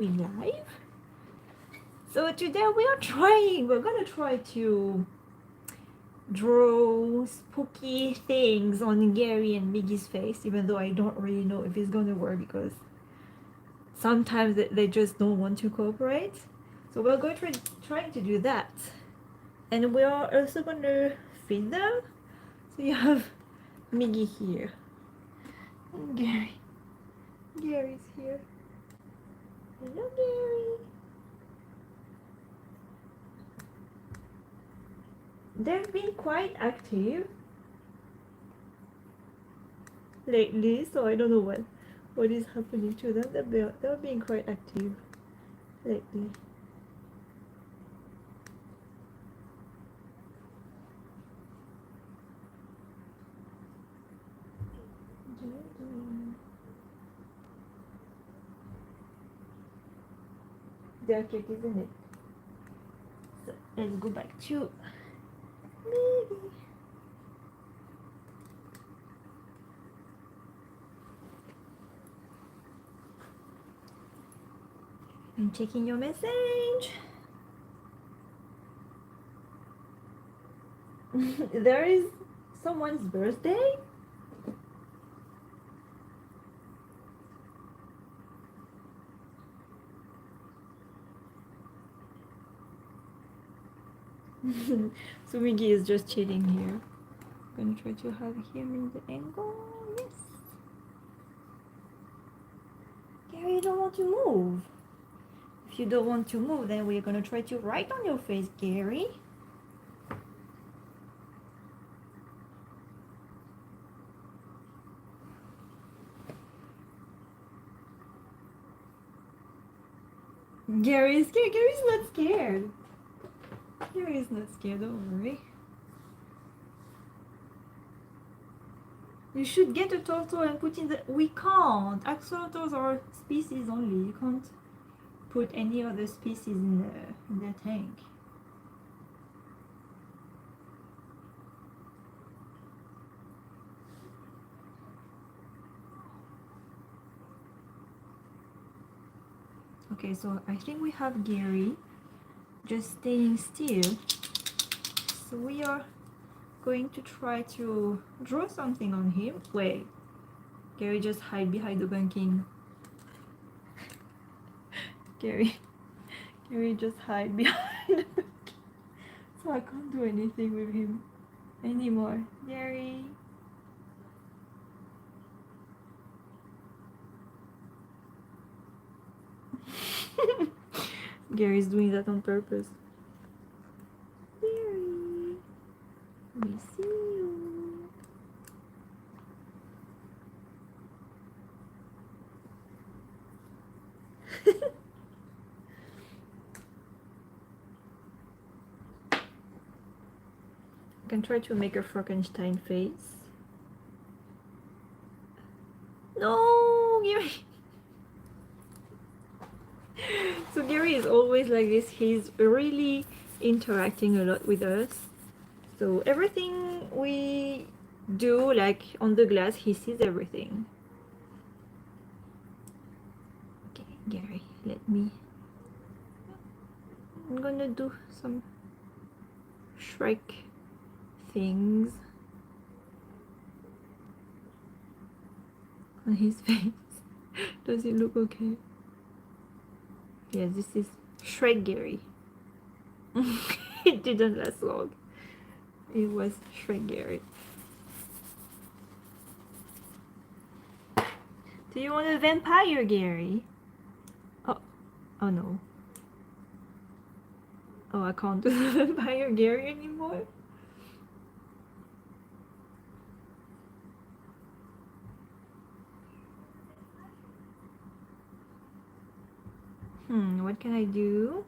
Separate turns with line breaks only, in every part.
We live? So today we're gonna try to draw spooky things on Gary and Miggy's face, even though I don't really know if it's gonna work because sometimes they just don't want to cooperate. So we're going to trying to do that. And we are also gonna feed them. So you have Miggy here. And Gary's here. Hello, Gary. They've been quite active lately, so I don't know what is happening to them. They've been quite active lately. They're cute, isn't it? So let's go back to Miggy. I'm checking your message. There is someone's birthday. So Miggy is just chilling here. I'm gonna try to have him in the angle. Yes. Gary, you don't want to move. If you don't want to move, then we're gonna try to write on your face, Gary. Gary's not scared. Gary's not scared, don't worry. You should get a turtle and put in the... We can't. Axolotls are species only. You can't put any other species in the tank. Okay, so I think we have Gary just staying still. So we are going to try to draw something on him. Wait, Gary just hide behind the banking. Gary just hide behind the banking. So I can't do anything with him anymore. Gary. Gary's doing that on purpose. Gary, we see you. I can try to make a Frankenstein face. No, Gary. So Gary is always like this. He's really interacting a lot with us. So everything we do, like on the glass, he sees everything. Okay, Gary, let me... I'm gonna do some Shrek things on his face. Does it look okay? Yeah, this is Shrek Gary. It didn't last long. It was Shrek Gary. Do you want a vampire Gary? Oh no. Oh, I can't do the vampire Gary anymore. What can I do?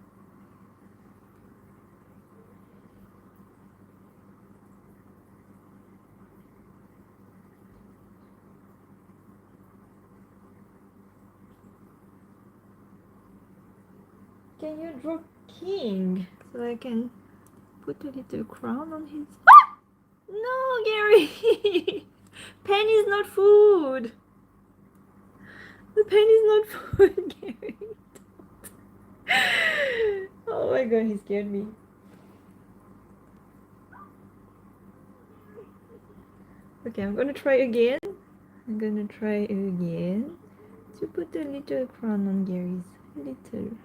Can you draw king so I can put a little crown on his... Ah! No, Gary! Pen is not food. The pen is not food, Gary. my god, he scared me. Okay, I'm gonna try again. I'm gonna try again to put a little crown on Gary's. Little.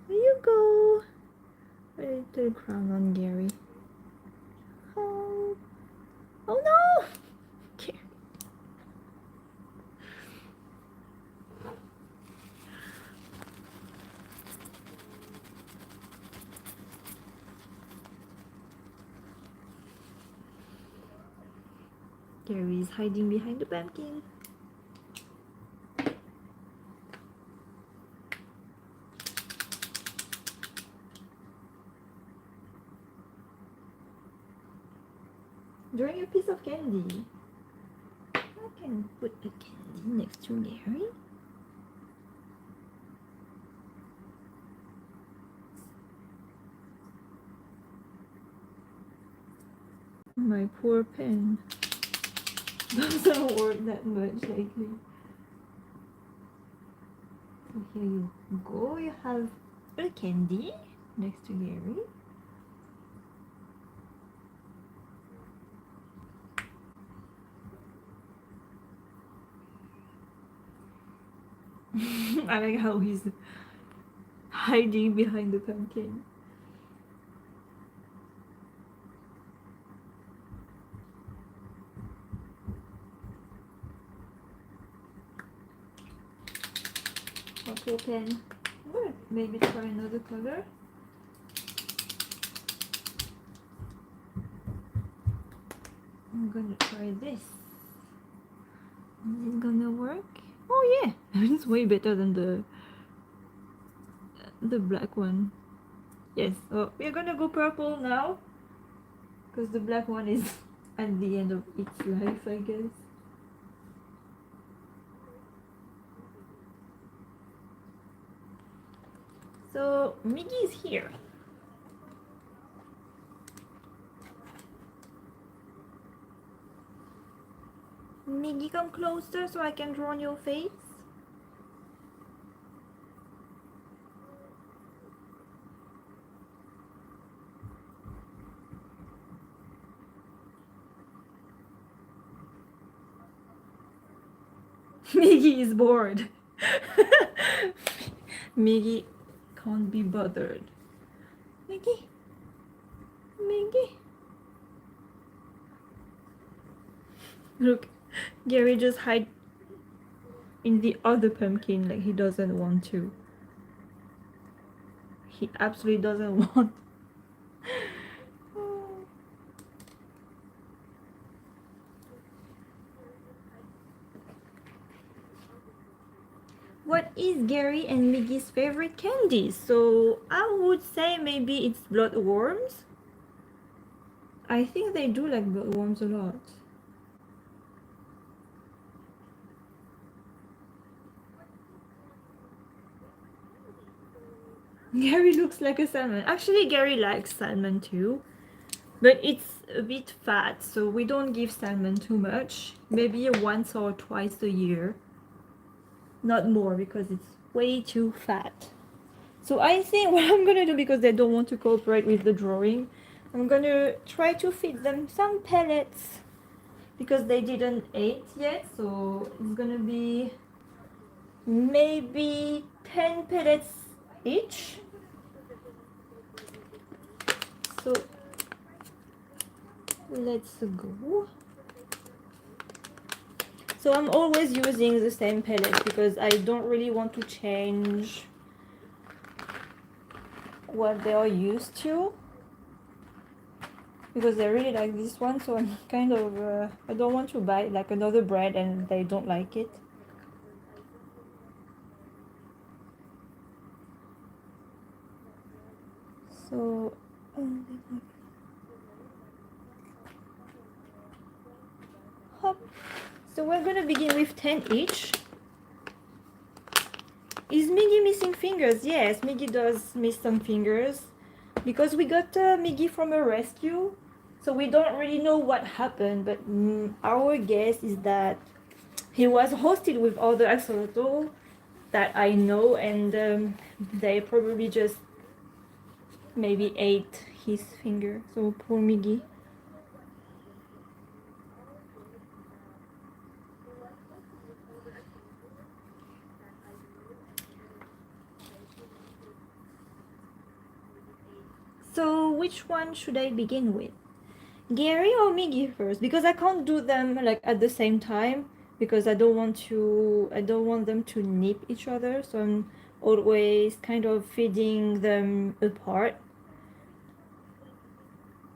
There you go. A little crown on Gary. Oh, oh no! Okay. Gary is hiding behind the pumpkin. Drawing a piece of candy. I can put a candy next to Gary. My poor pen doesn't work that much lately. So here you go. You have a candy next to Gary. I like how he's hiding behind the pumpkin. Okay, pen. Good. Maybe try another color. I'm gonna try this. Is it gonna work? Oh yeah, it's way better than the black one. Yes. Oh, we're gonna go purple now because the black one is at the end of its life, I guess. So Miggy is here. Miggy, come closer so I can draw on your face. Miggy is bored. Miggy can't be bothered. Miggy, Miggy. Look, Gary just hide in the other pumpkin like he doesn't want to. He absolutely doesn't want. What is Gary and Miggy's favorite candy? So I would say maybe it's bloodworms. I think they do like bloodworms a lot. Gary looks like a salmon. Actually, Gary likes salmon too, but it's a bit fat, so we don't give salmon too much. Maybe once or twice a year. Not more because it's way too fat. So I think what I'm gonna do, because they don't want to cooperate with the drawing, I'm gonna try to feed them some pellets because they didn't eat yet. So it's gonna be maybe 10 pellets each. So let's go. So I'm always using the same pellets because I don't really want to change what they are used to, because they really like this one. So I'm kind of I don't want to buy like another brand and they don't like it. So hop. So we're gonna begin with 10 each. Is Miggy missing fingers? Yes, Miggy does miss some fingers because we got Miggy from a rescue. So we don't really know what happened, but our guess is that he was hosted with other axolotls that I know, and they probably just maybe ate his finger. So poor Miggy. So which one should I begin with? Gary or Miggy first? Because I can't do them like at the same time, because I don't want them to nip each other, so I'm always kind of feeding them apart.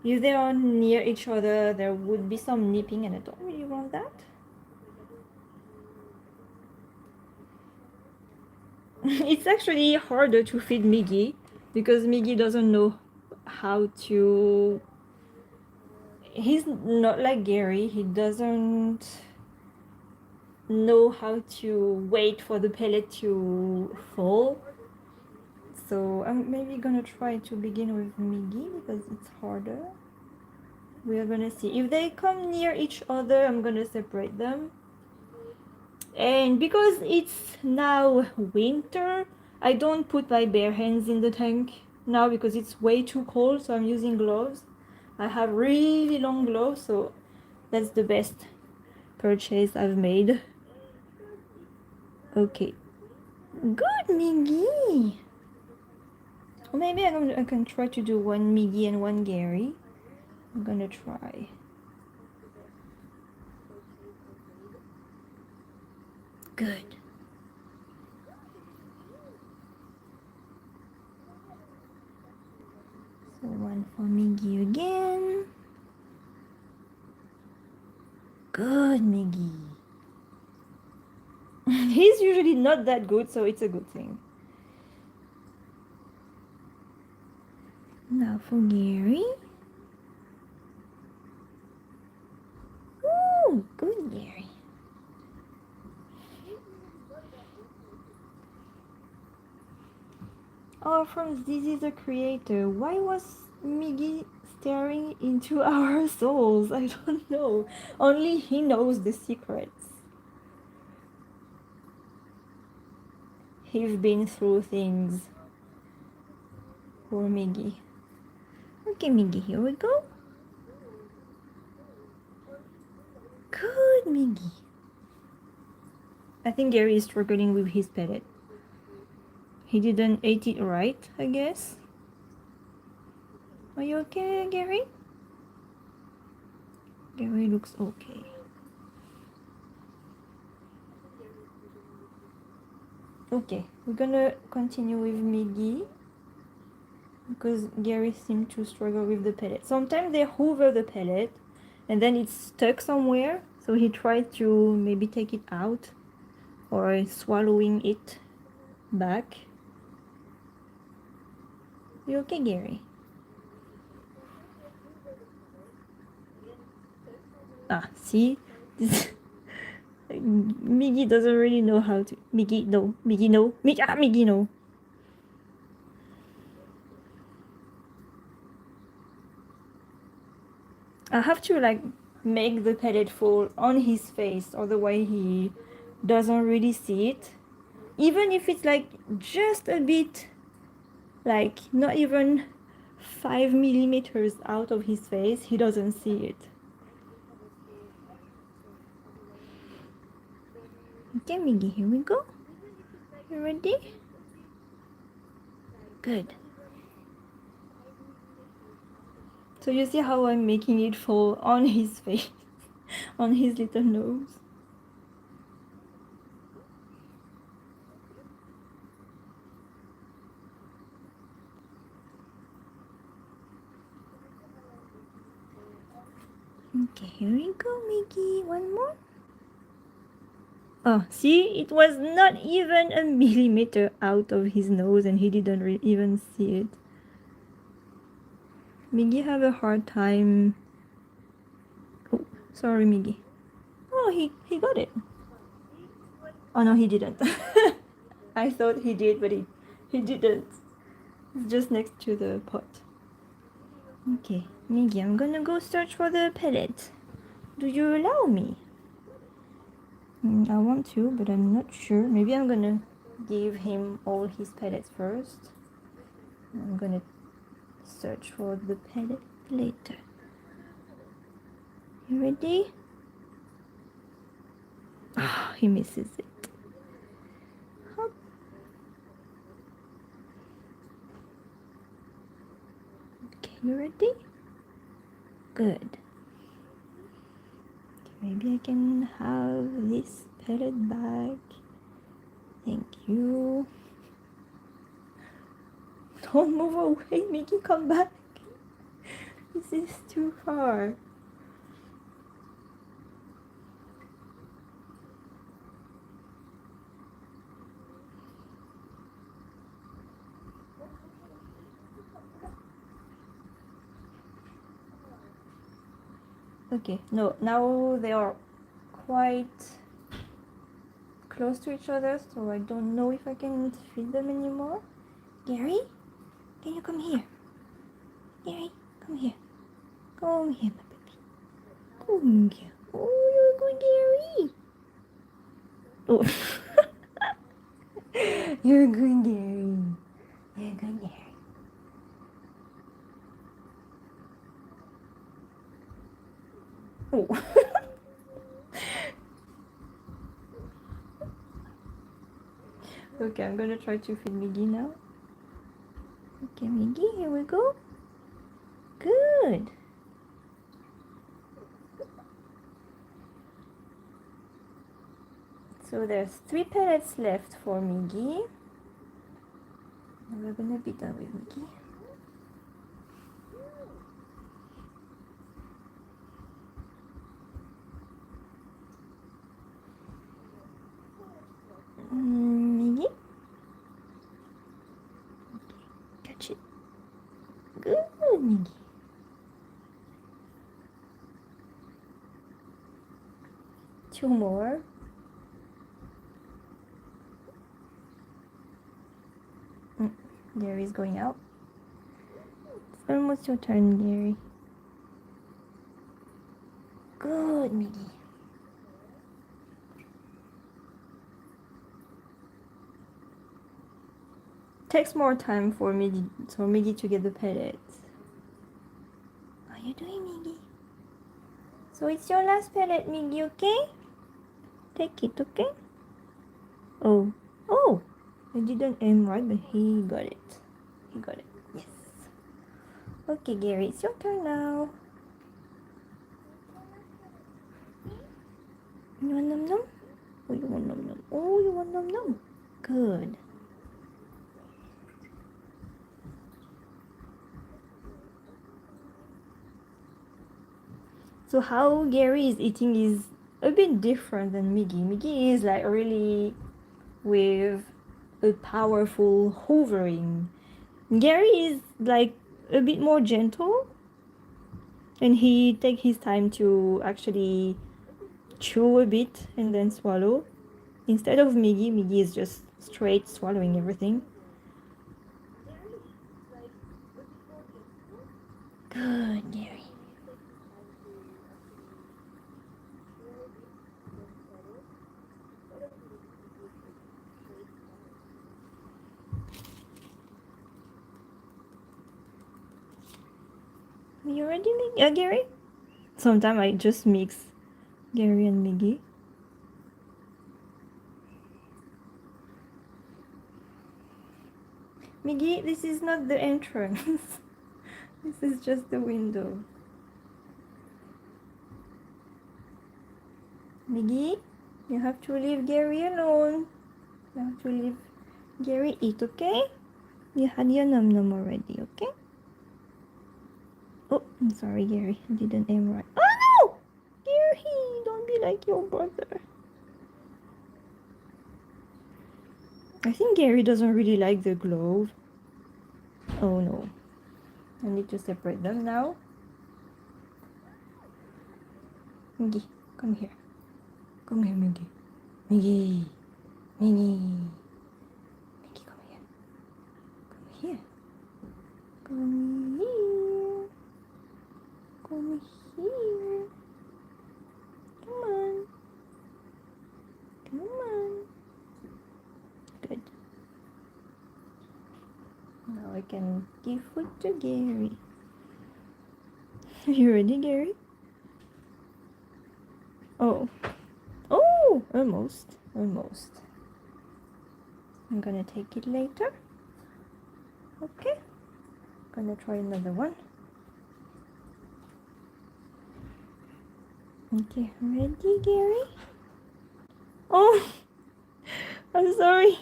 If they are near each other, there would be some nipping, and I don't really want that. It's actually harder to feed Miggy because Miggy doesn't know how to. He's not like Gary. He doesn't know how to wait for the pellet to fall. So I'm maybe gonna try to begin with Miggy because it's harder. We are gonna see. If they come near each other, I'm gonna separate them. And because it's now winter, I don't put my bare hands in the tank now because it's way too cold, so I'm using gloves. I have really long gloves, so that's the best purchase I've made. Okay. Good, Miggy! Or maybe I can try to do one Miggy and one Gary. I'm gonna try. Good. So one for Miggy again. Good, Miggy. He's usually not that good, so it's a good thing. Now for Gary. Ooh, good, Gary. Oh, from This Is a Creator. Why was Miggy staring into our souls? I don't know. Only he knows the secrets. He's been through things. Poor Miggy. Okay, Miggy, here we go. Good, Miggy. I think Gary is struggling with his pellet. He didn't eat it right, I guess. Are you okay, Gary? Gary looks okay. Okay, we're gonna continue with Miggy because Gary seemed to struggle with the pellet. Sometimes they hover the pellet and then it's stuck somewhere, so he tried to maybe take it out or swallowing it back. You okay, Gary? Ah, see? Miggy doesn't really know how to. Miggy, no. Miggy, no. Miggy, no. I have to like make the pellet fall on his face, otherwise he doesn't really see it. Even if it's like just a bit, like not even 5 millimeters out of his face, he doesn't see it. Okay, Miggy, here we go. You ready? Good. So you see how I'm making it fall on his face, on his little nose. Okay, here we go, Miggy. One more. Oh, see? It was not even a millimeter out of his nose and he didn't even see it. Miggy have a hard time. Oh, sorry, Miggy. Oh, he got it. Oh, no, he didn't. I thought he did, but he didn't. It's just next to the pot. Okay, Miggy, I'm gonna go search for the pellet. Do you allow me? I want to, but I'm not sure. Maybe I'm gonna give him all his pellets first. I'm gonna search for the pellet later. You ready? Ah, he misses it. Hop. Okay, you ready? Good. Maybe I can have this pellet back. Thank you. Don't move away, Miggy, come back. This is too far. Okay, no, now they are quite close to each other, so I don't know if I can feed them anymore. Gary, can you come here? Gary, come here. Come here, my baby. Come here. Oh, you're good, Gary. Oh. You're good, Gary. You're good, Gary. Oh. Okay, I'm gonna try to feed Miggy now. Okay, Miggy, here we go. Good. So there's 3 pellets left for Miggy. We're gonna be done with Miggy. Miggy. Okay, catch it. Good, Miggy. Two more. Gary's going out. It's almost your turn, Gary. Good, Miggy. Takes more time for Miggy to get the pellets. How are you doing, Miggy? So it's your last pellet, Miggy, okay? Take it, okay? Oh, I didn't aim right, but he got it. He got it, yes. Okay, Gary, it's your turn now. You want num num? Oh, you want num num? Oh, you want num num? Good. So how Gary is eating is a bit different than Miggy. Miggy is like really with a powerful hovering. Gary is like a bit more gentle, and he take his time to actually chew a bit and then swallow. Instead of Miggy is just straight swallowing everything. Good, Gary. You ready, Gary? Sometimes I just mix Gary and Miggy. Miggy, this is not the entrance. This is just the window. Miggy, you have to leave Gary alone. You have to leave Gary eat, okay? You had your num num already, okay? Oh, I'm sorry, Gary. I didn't aim right. Oh no! Gary, don't be like your brother. I think Gary doesn't really like the glove. Oh no. I need to separate them now. Miggy, come here. Come here, Miggy. Miggy. Miggy. Miggy, come here. Come here. Come here. Come here. Come on. Come on. Good. I can give food to Gary. Are you ready, Gary? Oh. Oh, almost. Almost. I'm gonna take it later. Okay. Gonna try another one. Okay, ready, Gary? Oh, I'm sorry.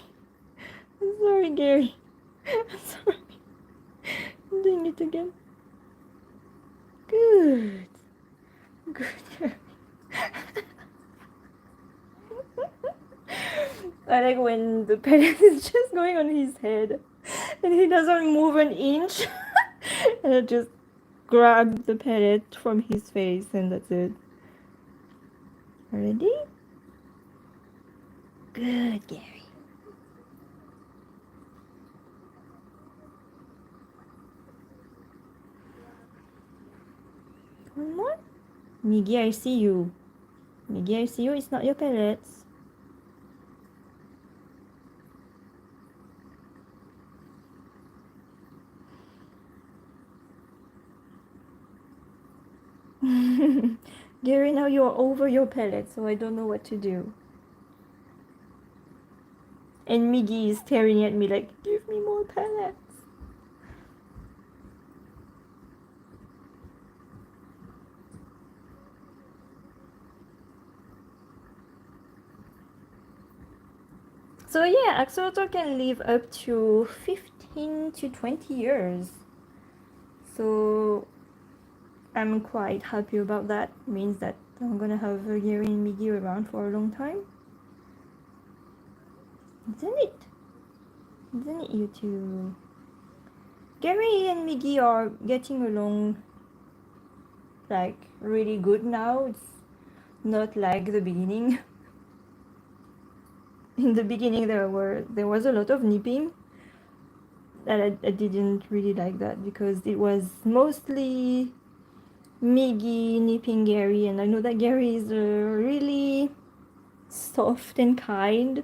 I'm sorry, Gary. I'm sorry. I'm doing it again. Good. Good. I like when the pellet is just going on his head and he doesn't move an inch. And I just grab the pellet from his face and that's it. Ready? Good, Gary. One more. Miggy, I see you. Miggy, I see you. It's not your pellets. Gary, now you're over your pellets, so I don't know what to do. And Miggy is staring at me like, give me more pellets. So yeah, axolotl can live up to 15 to 20 years. So I'm quite happy about that. It means that I'm gonna have Gary and Miggy around for a long time. Isn't it? Isn't it, you two? Gary and Miggy are getting along like really good now. It's not like the beginning. In the beginning there was a lot of nipping and I didn't really like that because it was mostly Miggy nipping Gary, and I know that Gary is really soft and kind,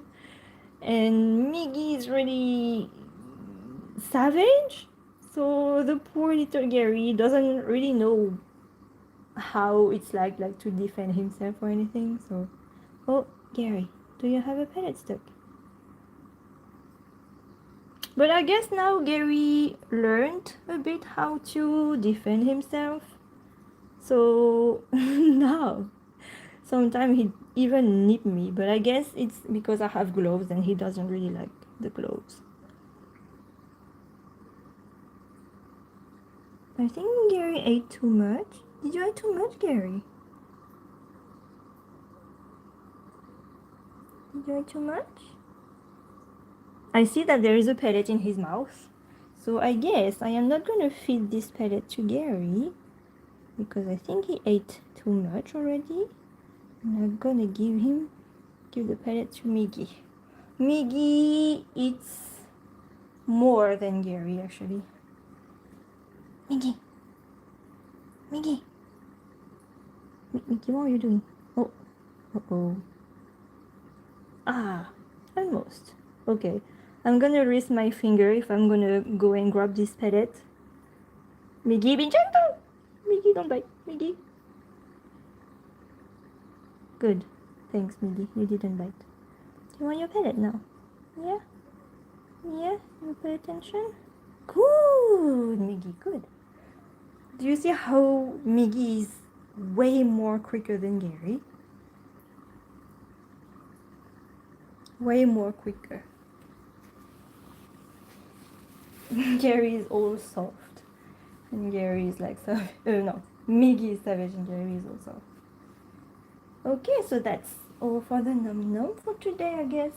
and Miggy is really savage. So the poor little Gary doesn't really know how it's like to defend himself or anything. So, oh, Gary, do you have a pellet stuck? But I guess now Gary learned a bit how to defend himself. So now sometimes he even nip me, but I guess it's because I have gloves and he doesn't really like the gloves. I think Gary ate too much. Did you eat too much, Gary? Did you eat too much? I see that there is a pellet in his mouth. So I guess I am not gonna feed this pellet to Gary because I think he ate too much already. And I'm gonna give the pellet to Miggy. Miggy eats more than Gary actually. Miggy! Miggy! Miggy, what are you doing? Oh, uh-oh. Ah, almost. Okay, I'm gonna raise my finger if I'm gonna go and grab this pellet. Miggy, be gentle! Miggy, don't bite. Miggy. Good. Thanks, Miggy. You didn't bite. Do you want your pellet now? Yeah? Yeah? You pay attention? Good, Miggy, good. Do you see how Miggy is way more quicker than Gary? Way more quicker. Gary is all soft. And Gary is like savage. No, Miggy is savage and Gary is all soft. Okay, so that's all for the num num for today, I guess.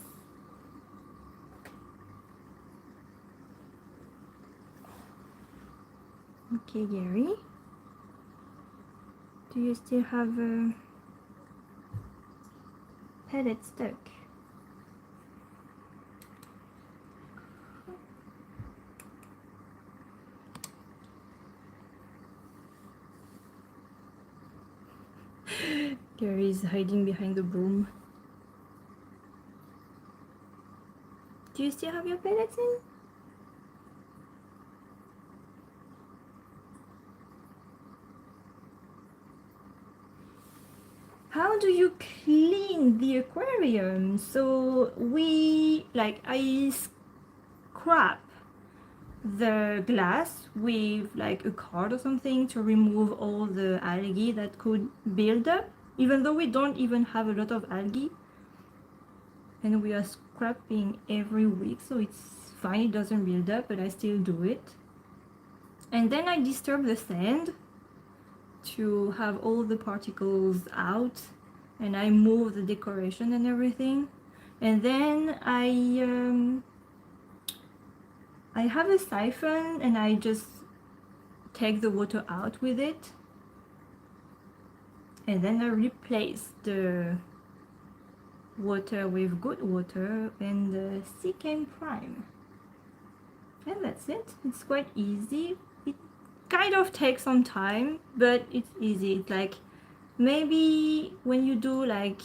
Okay, Gary. Do you still have a pellet stuck? Gary is hiding behind the broom. Do you still have your pellets in? do you clean the aquarium? So I scrap the glass with like a card or something to remove all the algae that could build up, even though we don't even have a lot of algae, and we are scrapping every week, so it's fine, it doesn't build up, but I still do it. And then I disturb the sand to have all the particles out, and I move the decoration and everything. And then I have a siphon and I just take the water out with it, and then I replace the water with good water and the Secam Prime, and that's it. It's quite easy. It kind of takes some time, but it's easy. It's like maybe when you do like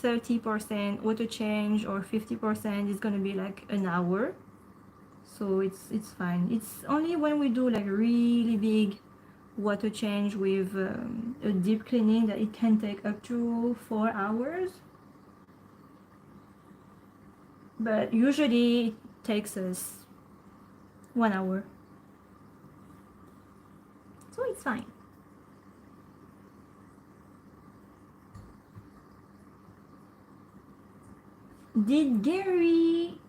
30% water change or 50%, it's gonna be like an hour, so it's fine. It's only when we do like really big water change with a deep cleaning that it can take up to 4 hours, but usually it takes us 1 hour, so it's fine. Did Gary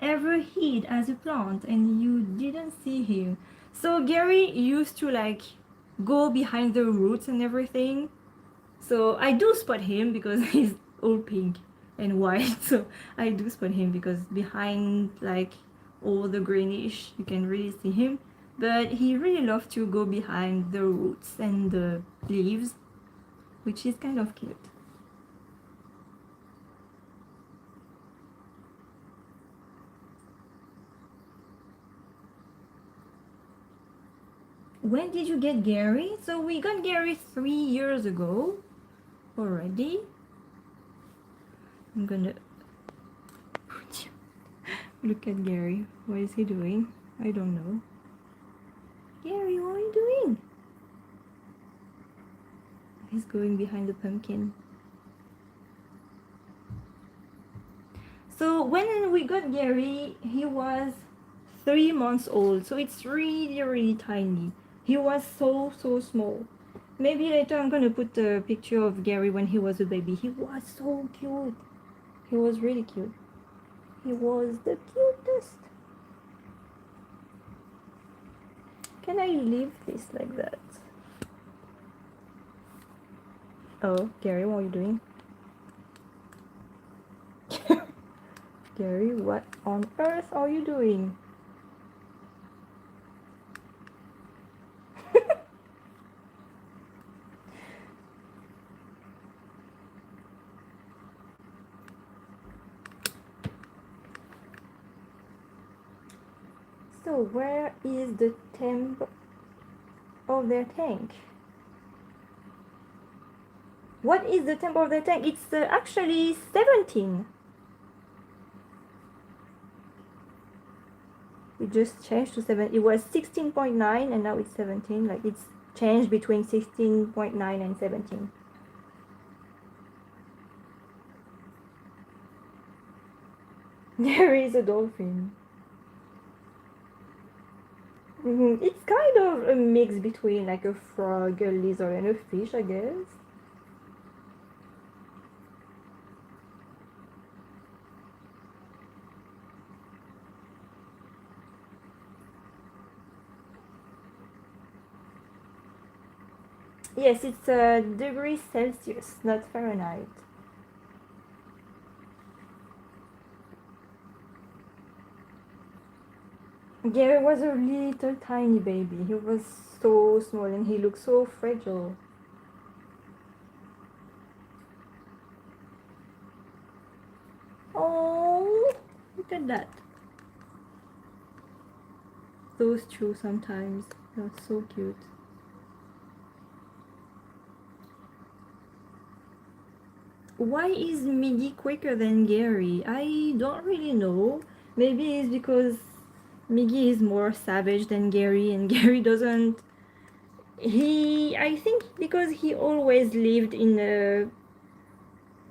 ever hid as a plant and you didn't see him? So Gary used to like go behind the roots and everything, so I do spot him because he's all pink and white, so I do spot him because behind like all the greenish you can really see him, but he really loves to go behind the roots and the leaves, which is kind of cute. When did you get Gary? So we got Gary 3 years ago already. I'm gonna look at Gary. What is he doing? I don't know. Gary, what are you doing? He's going behind the pumpkin. So when we got Gary, he was 3 months old. So it's really, really tiny. He was so small. Maybe later I'm gonna put a picture of Gary when he was a baby. He was so cute. He was really cute. He was the cutest. Can I leave this like that? Oh, Gary, what are you doing? Gary, what on earth are you doing? So where is the temp of their tank? What is the temp of their tank? It's actually 17. We just changed to 7. It was 16.9 and now it's 17. Like it's changed between 16.9 and 17. There is a dolphin. It's kind of a mix between like a frog, a lizard, and a fish, I guess. Yes, it's degrees Celsius, not Fahrenheit. Gary was a little tiny baby. He was so small and he looked so fragile. Oh, look at that. Those two sometimes, they're so cute. Why is Miggy quicker than Gary? I don't really know. Maybe it's because Miggy is more savage than Gary, and Gary doesn't I think because he always lived in a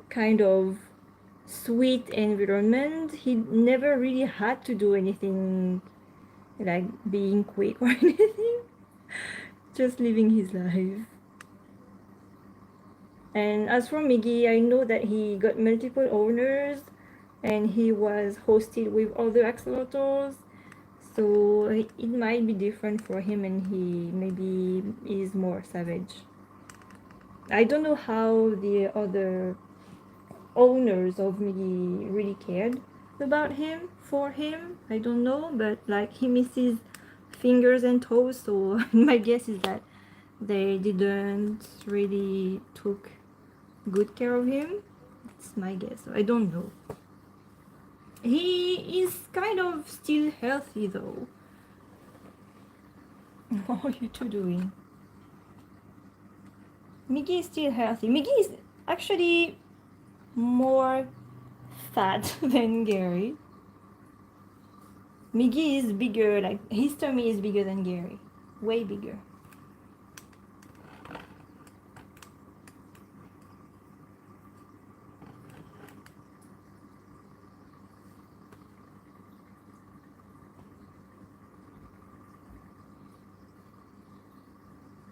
kind of sweet environment, he never really had to do anything like being quick or anything, just living his life. And as for Miggy, I know that he got multiple owners and he was hosted with other axolotls, so it might be different for him and he maybe is more savage. I don't know how the other owners of Miggy really cared about him, for him. I don't know, but like he misses fingers and toes, so my guess is that they didn't really took good care of him. That's my guess. I don't know. He is kind of still healthy though. What are you two doing? Miggy is still healthy. Miggy is actually more fat than Gary. Miggy is bigger, like his tummy is bigger than Gary. Way bigger.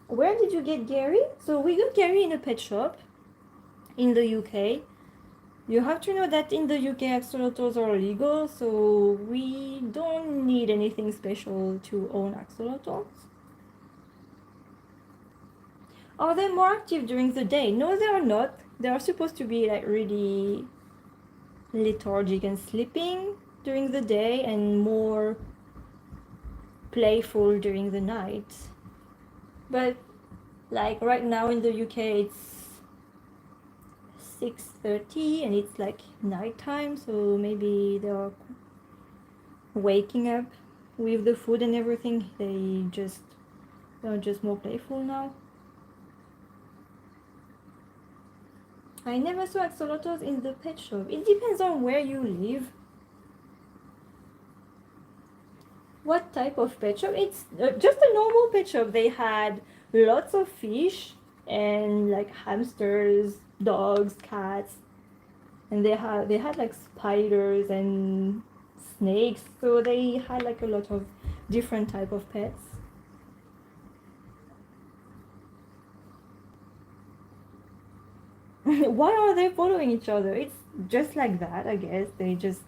Where did you get Gary? So we got Gary in a pet shop in the UK. You have to know that in the UK axolotls are illegal, so we don't need anything special to own axolotls. Are they more active during the day? No, they are not. They are supposed to be like really lethargic and sleeping during the day and more playful during the night. But like right now in the UK it's 6:30 and it's like nighttime, so maybe they are waking up with the food and everything. They're just more playful now. I never saw axolotls in the pet shop. It depends on where you live. What type of pet shop? It's just a normal pet shop. They had lots of fish and like hamsters, dogs, cats, and they had like spiders and snakes. So they had like a lot of different type of pets. Why are they following each other? It's just like that, I guess. They just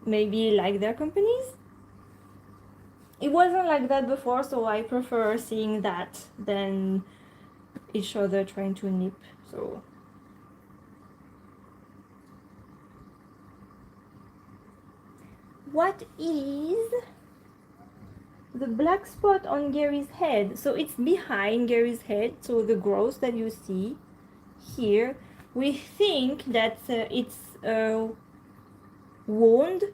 maybe like their companies. It wasn't like that before, so I prefer seeing that than each other trying to nip. So what is the black spot on Gary's head? So it's behind Gary's head, so the growth that you see here, we think that it's a wound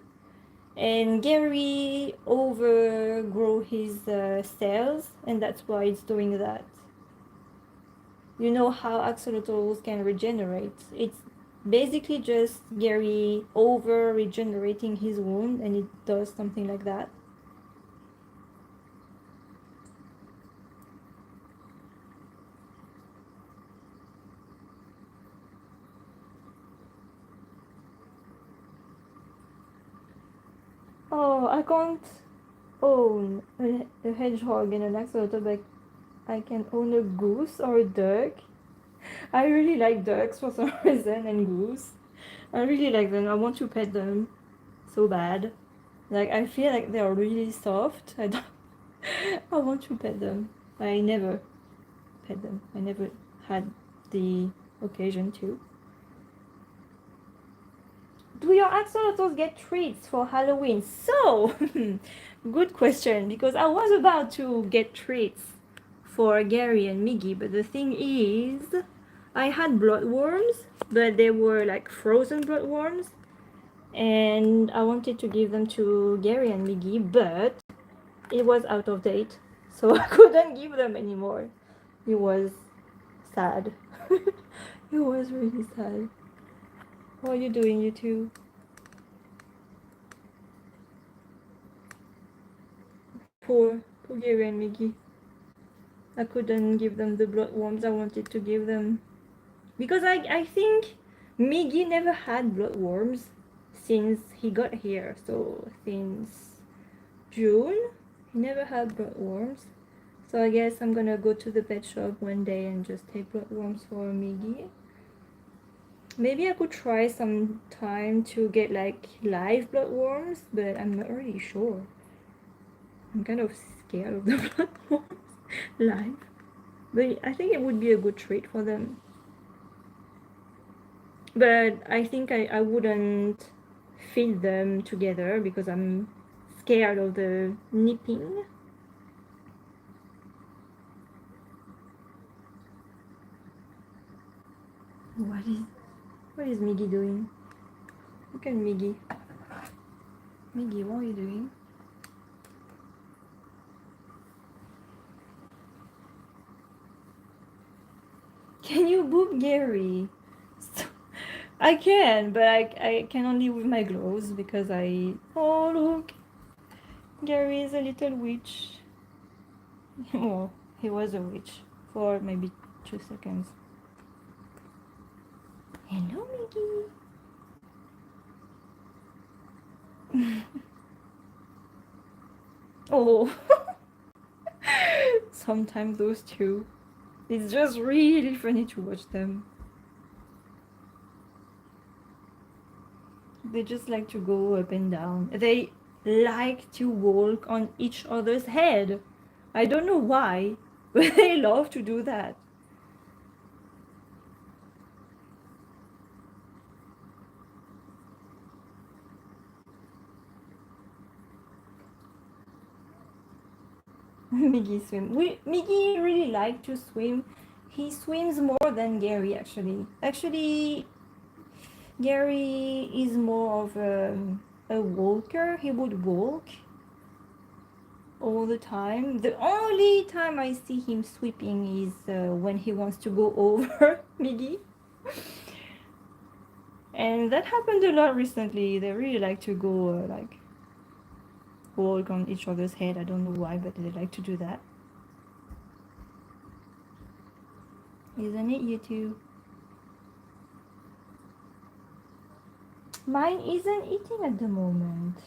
and Gary overgrew his cells and that's why it's doing that. You know how axolotls can regenerate. It's basically just Gary over regenerating his wound and it does something like that. Oh, I can't own a hedgehog and an axolotl, but I can own a goose or a duck. I really like ducks for some reason and goose. I really like them. I want to pet them so bad. Like I feel like they are really soft. I want to pet them. I never pet them. I never had the occasion to. Do your axolotls get treats for Halloween? So, good question, because I was about to get treats for Gary and Miggy, but the thing is, I had bloodworms, but they were like frozen bloodworms, and I wanted to give them to Gary and Miggy, but it was out of date, so I couldn't give them anymore. It was sad. It was really sad. What are you doing, you two? Poor Gary and Miggy. I couldn't give them the bloodworms I wanted to give them. Because I think Miggy never had bloodworms since he got here. So since June, he never had bloodworms. So I guess I'm gonna go to the pet shop one day and just take bloodworms for Miggy. Maybe I could try some time to get like live bloodworms, but I'm not really sure. I'm kind of scared of the bloodworms live. But I think it would be a good treat for them. But I think I wouldn't feed them together because I'm scared of the nipping. What is Miggy doing? Look at Miggy. Miggy, what are you doing? Can you boop Gary? I can, but I can only with my gloves because I... Oh, look! Gary is a little witch. Well, he was a witch for maybe 2 seconds. Hello, Miggy! Oh! Sometimes those two. It's just really funny to watch them. They just like to go up and down. They like to walk on each other's head. I don't know why, but they love to do that. Miggy swim. Miggy really like to swim. He swims more than Gary actually. Actually, Gary is more of a walker. He would walk all the time. The only time I see him sweeping is when he wants to go over Miggy. And that happened a lot recently. They really like to go like walk on each other's head. I don't know why, but they like to do that. Isn't it, you two? Mine isn't eating at the moment.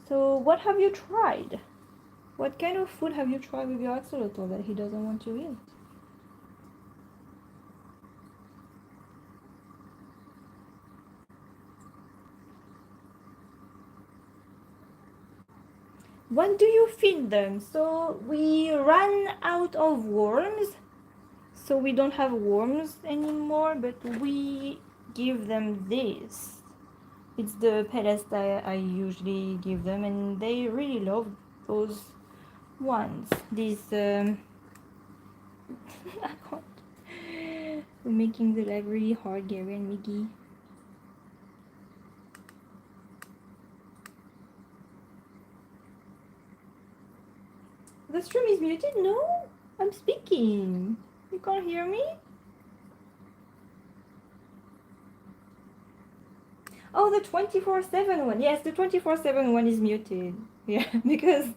So what have you tried? What kind of food have you tried with your axolotl that he doesn't want to eat? What do you feed them? So we ran out of worms, so we don't have worms anymore, but we give them this. It's the pellets that I usually give them, and they really love those ones. These I can't. We're making the life really hard, Gary and Miggy. The stream is muted? No, I'm speaking. You can't hear me? Oh, the 24/7 one. Yes, the 24/7 one is muted. Yeah, because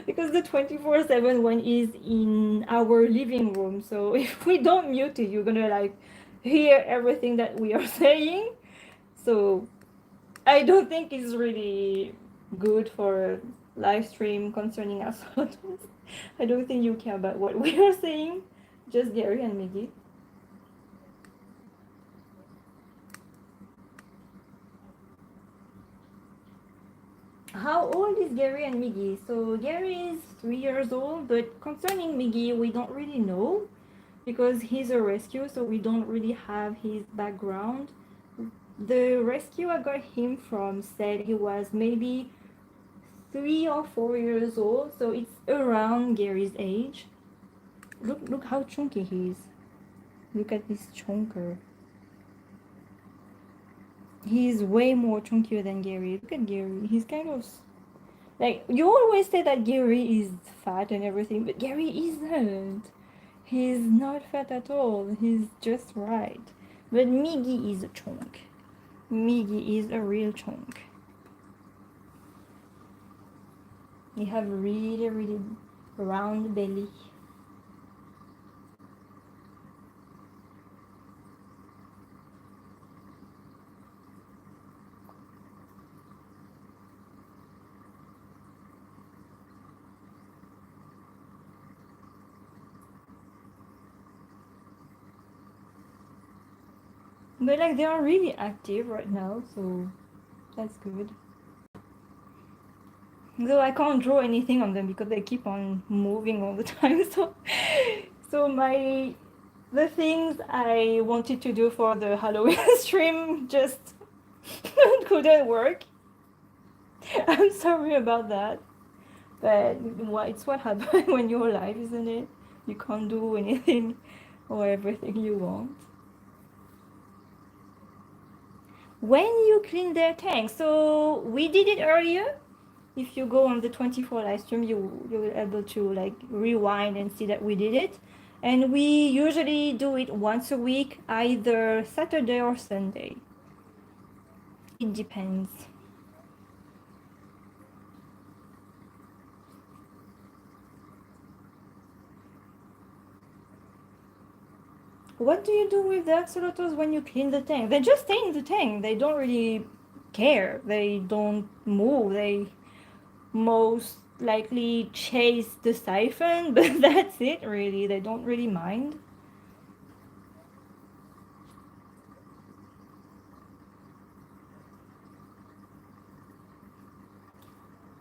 the 24/7 one is in our living room. So if we don't mute it, you're gonna like hear everything that we are saying. So I don't think it's really good for a live stream concerning us. I don't think you care about what we are saying. Just Gary and Miggy. How old is Gary and Miggy? So Gary is 3 years old, but concerning Miggy, we don't really know because he's a rescue, so we don't really have his background. The rescue I got him from said he was maybe 3 or 4 years old, so it's around Gary's age. Look how chunky he is. Look at this chunker. He's way more chunkier than Gary. Look at Gary. He's kind of like, you always say that Gary is fat and everything, but Gary isn't. He's not fat at all. He's just right. But Miggy is a chunk. Miggy is a real chunk. They have a really, really round belly. But like they are really active right now, so that's good. Though I can't draw anything on them because they keep on moving all the time. So the things I wanted to do for the Halloween stream just couldn't work. I'm sorry about that. But it's what happens when you're alive, isn't it? You can't do anything or everything you want. When you clean their tank, so we did it earlier. If you go on the 24 live stream, you'll be able to like rewind and see that we did it. And we usually do it once a week, either Saturday or Sunday. It depends. What do you do with the axolotls when you clean the tank? They just stay in the tank. They don't really care. They don't move. They most likely chase the siphon, but that's it really. They don't really mind.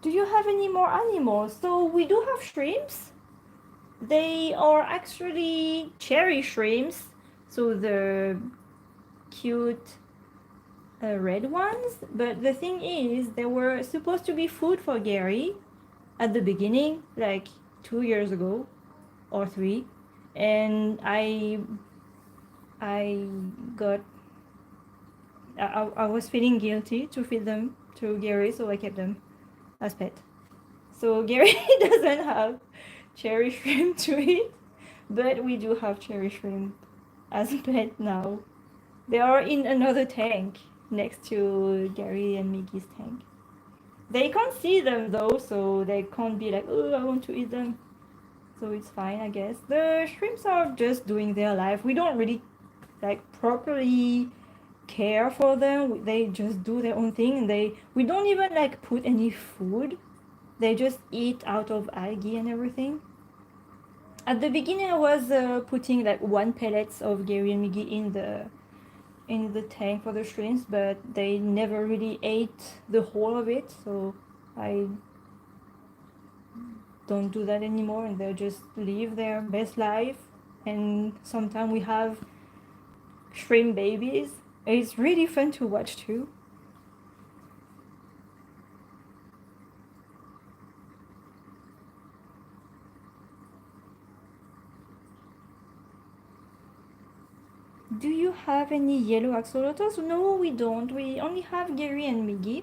Do you have any more animals? So we do have shrimps. They are actually cherry shrimps, so the cute red ones. But the thing is, they were supposed to be food for Gary at the beginning, like 2 years ago or 3, and I got I was feeling guilty to feed them to Gary, so I kept them as pet. So Gary doesn't have cherry shrimp to eat, but we do have cherry shrimp as a pet now. They are in another tank next to Gary and Miggy's tank. They can't see them though, so they can't be like, oh, I want to eat them. So it's fine, I guess. The shrimps are just doing their life. We don't really like properly care for them. They just do their own thing, and we don't even like put any food. They just eat out of algae and everything. At the beginning, I was putting like 1 pellets of Gary and Miggy in the tank for the shrimps, but they never really ate the whole of it, so I don't do that anymore, and they just live their best life. And sometimes we have shrimp babies. It's really fun to watch too. Do you have any yellow axolotls? No, we don't. We only have Gary and Miggy.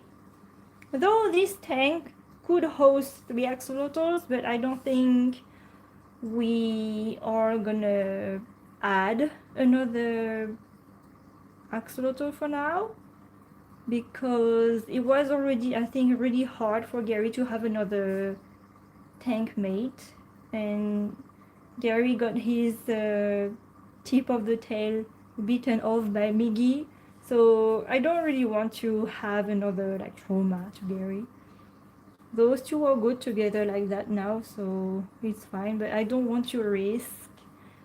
Though this tank could host 3 axolotls, but I don't think we are gonna add another axolotl for now, because it was already, I think, really hard for Gary to have another tank mate, and Gary got his tip of the tail bitten off by Miggy, so I don't really want to have another like trauma to Gary. Those two are good together like that now, so it's fine, but I don't want to risk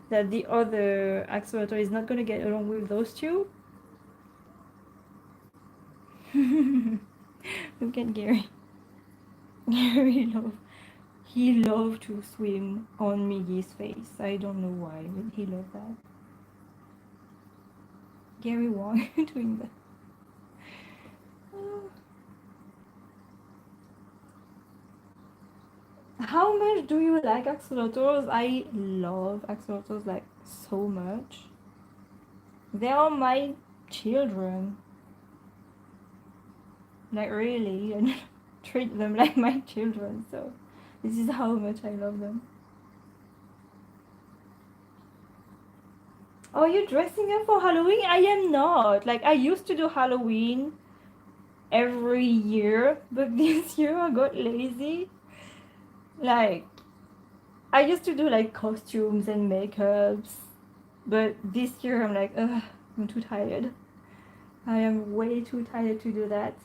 that the other axolotl is not gonna get along with those two. Look at Gary. Gary he loved to swim on Miggy's face. I don't know why, but he loved that. Gary, why are you doing that? How much do you like axolotls? I love axolotls like so much. They are my children. Like really, and treat them like my children. So this is how much I love them. Oh, you're dressing up for Halloween? I am not. Like I used to do Halloween every year, but this year I got lazy. Like, I used to do like costumes and makeups, but this year I'm like, ugh, I'm too tired. I am way too tired to do that.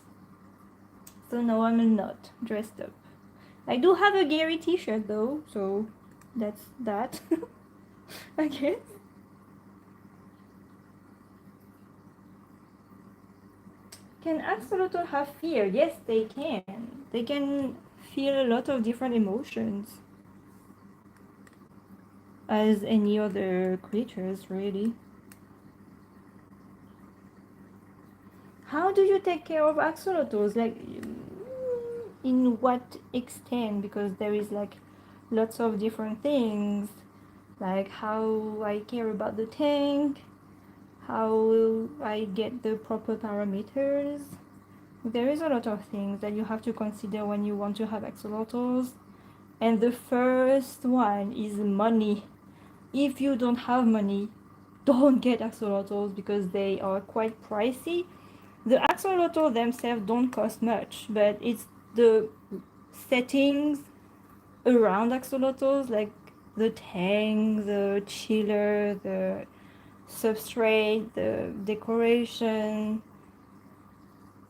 So no, I'm not dressed up. I do have a Gary t-shirt though, so that's that. I guess. Can axolotl have fear? Yes, they can. They can feel a lot of different emotions as any other creatures, really. How do you take care of axolotls? Like, in what extent? Because there is like lots of different things, like how I care about the tank, how I get the proper parameters. There is a lot of things that you have to consider when you want to have axolotls. And the first one is money. If you don't have money, don't get axolotls because they are quite pricey. The axolotls themselves don't cost much, but it's the settings around axolotls, like the tank, the chiller, the substrate, the decoration,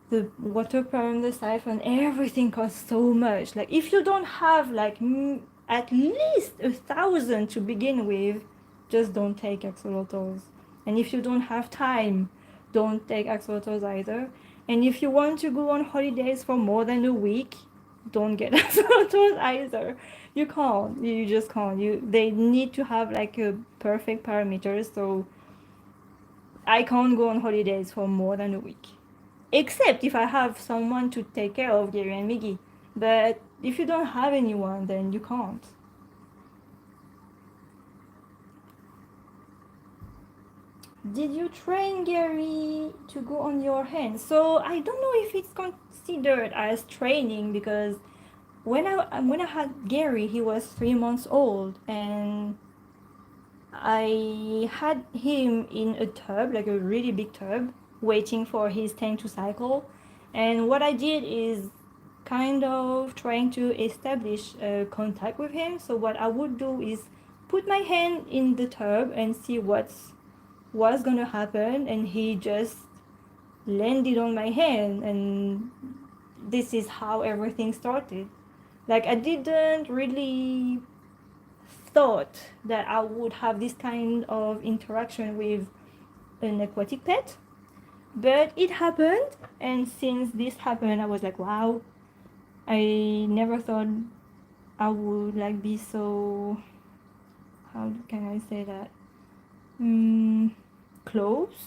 the water pump, the siphon, everything costs so much. Like if you don't have like at least 1,000 to begin with, just don't take axolotls. And if you don't have time, don't take axolotls either. And if you want to go on holidays for more than a week, don't get axolotls either. You can't. You just can't. They need to have like a perfect parameters. So I can't go on holidays for more than a week. Except if I have someone to take care of Gary and Miggy. But if you don't have anyone, then you can't. Did you train Gary to go on your hands? So I don't know if it's considered as training because when I had Gary, he was 3 months old, and I had him in a tub, like a really big tub, waiting for his tank to cycle. And what I did is kind of trying to establish a contact with him. So what I would do is put my hand in the tub and see what's gonna happen, and he just landed on my hand, and this is how everything started. Like I didn't really thought that I would have this kind of interaction with an aquatic pet, but it happened, and since this happened, I was like, wow, I never thought I would like be so, how can I say that, close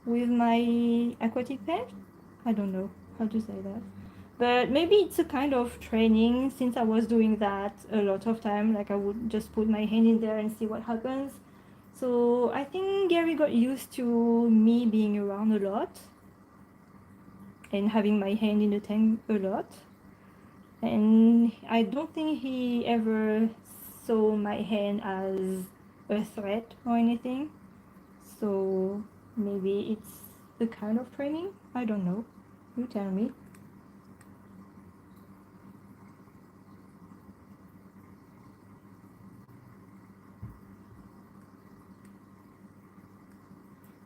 with my aquatic pet. I don't know how to say that, but maybe it's a kind of training since I was doing that a lot of time. Like I would just put my hand in there and see what happens. So I think Gary got used to me being around a lot and having my hand in the tank a lot. And I don't think he ever saw my hand as a threat or anything. So maybe it's a kind of training. I don't know. You tell me.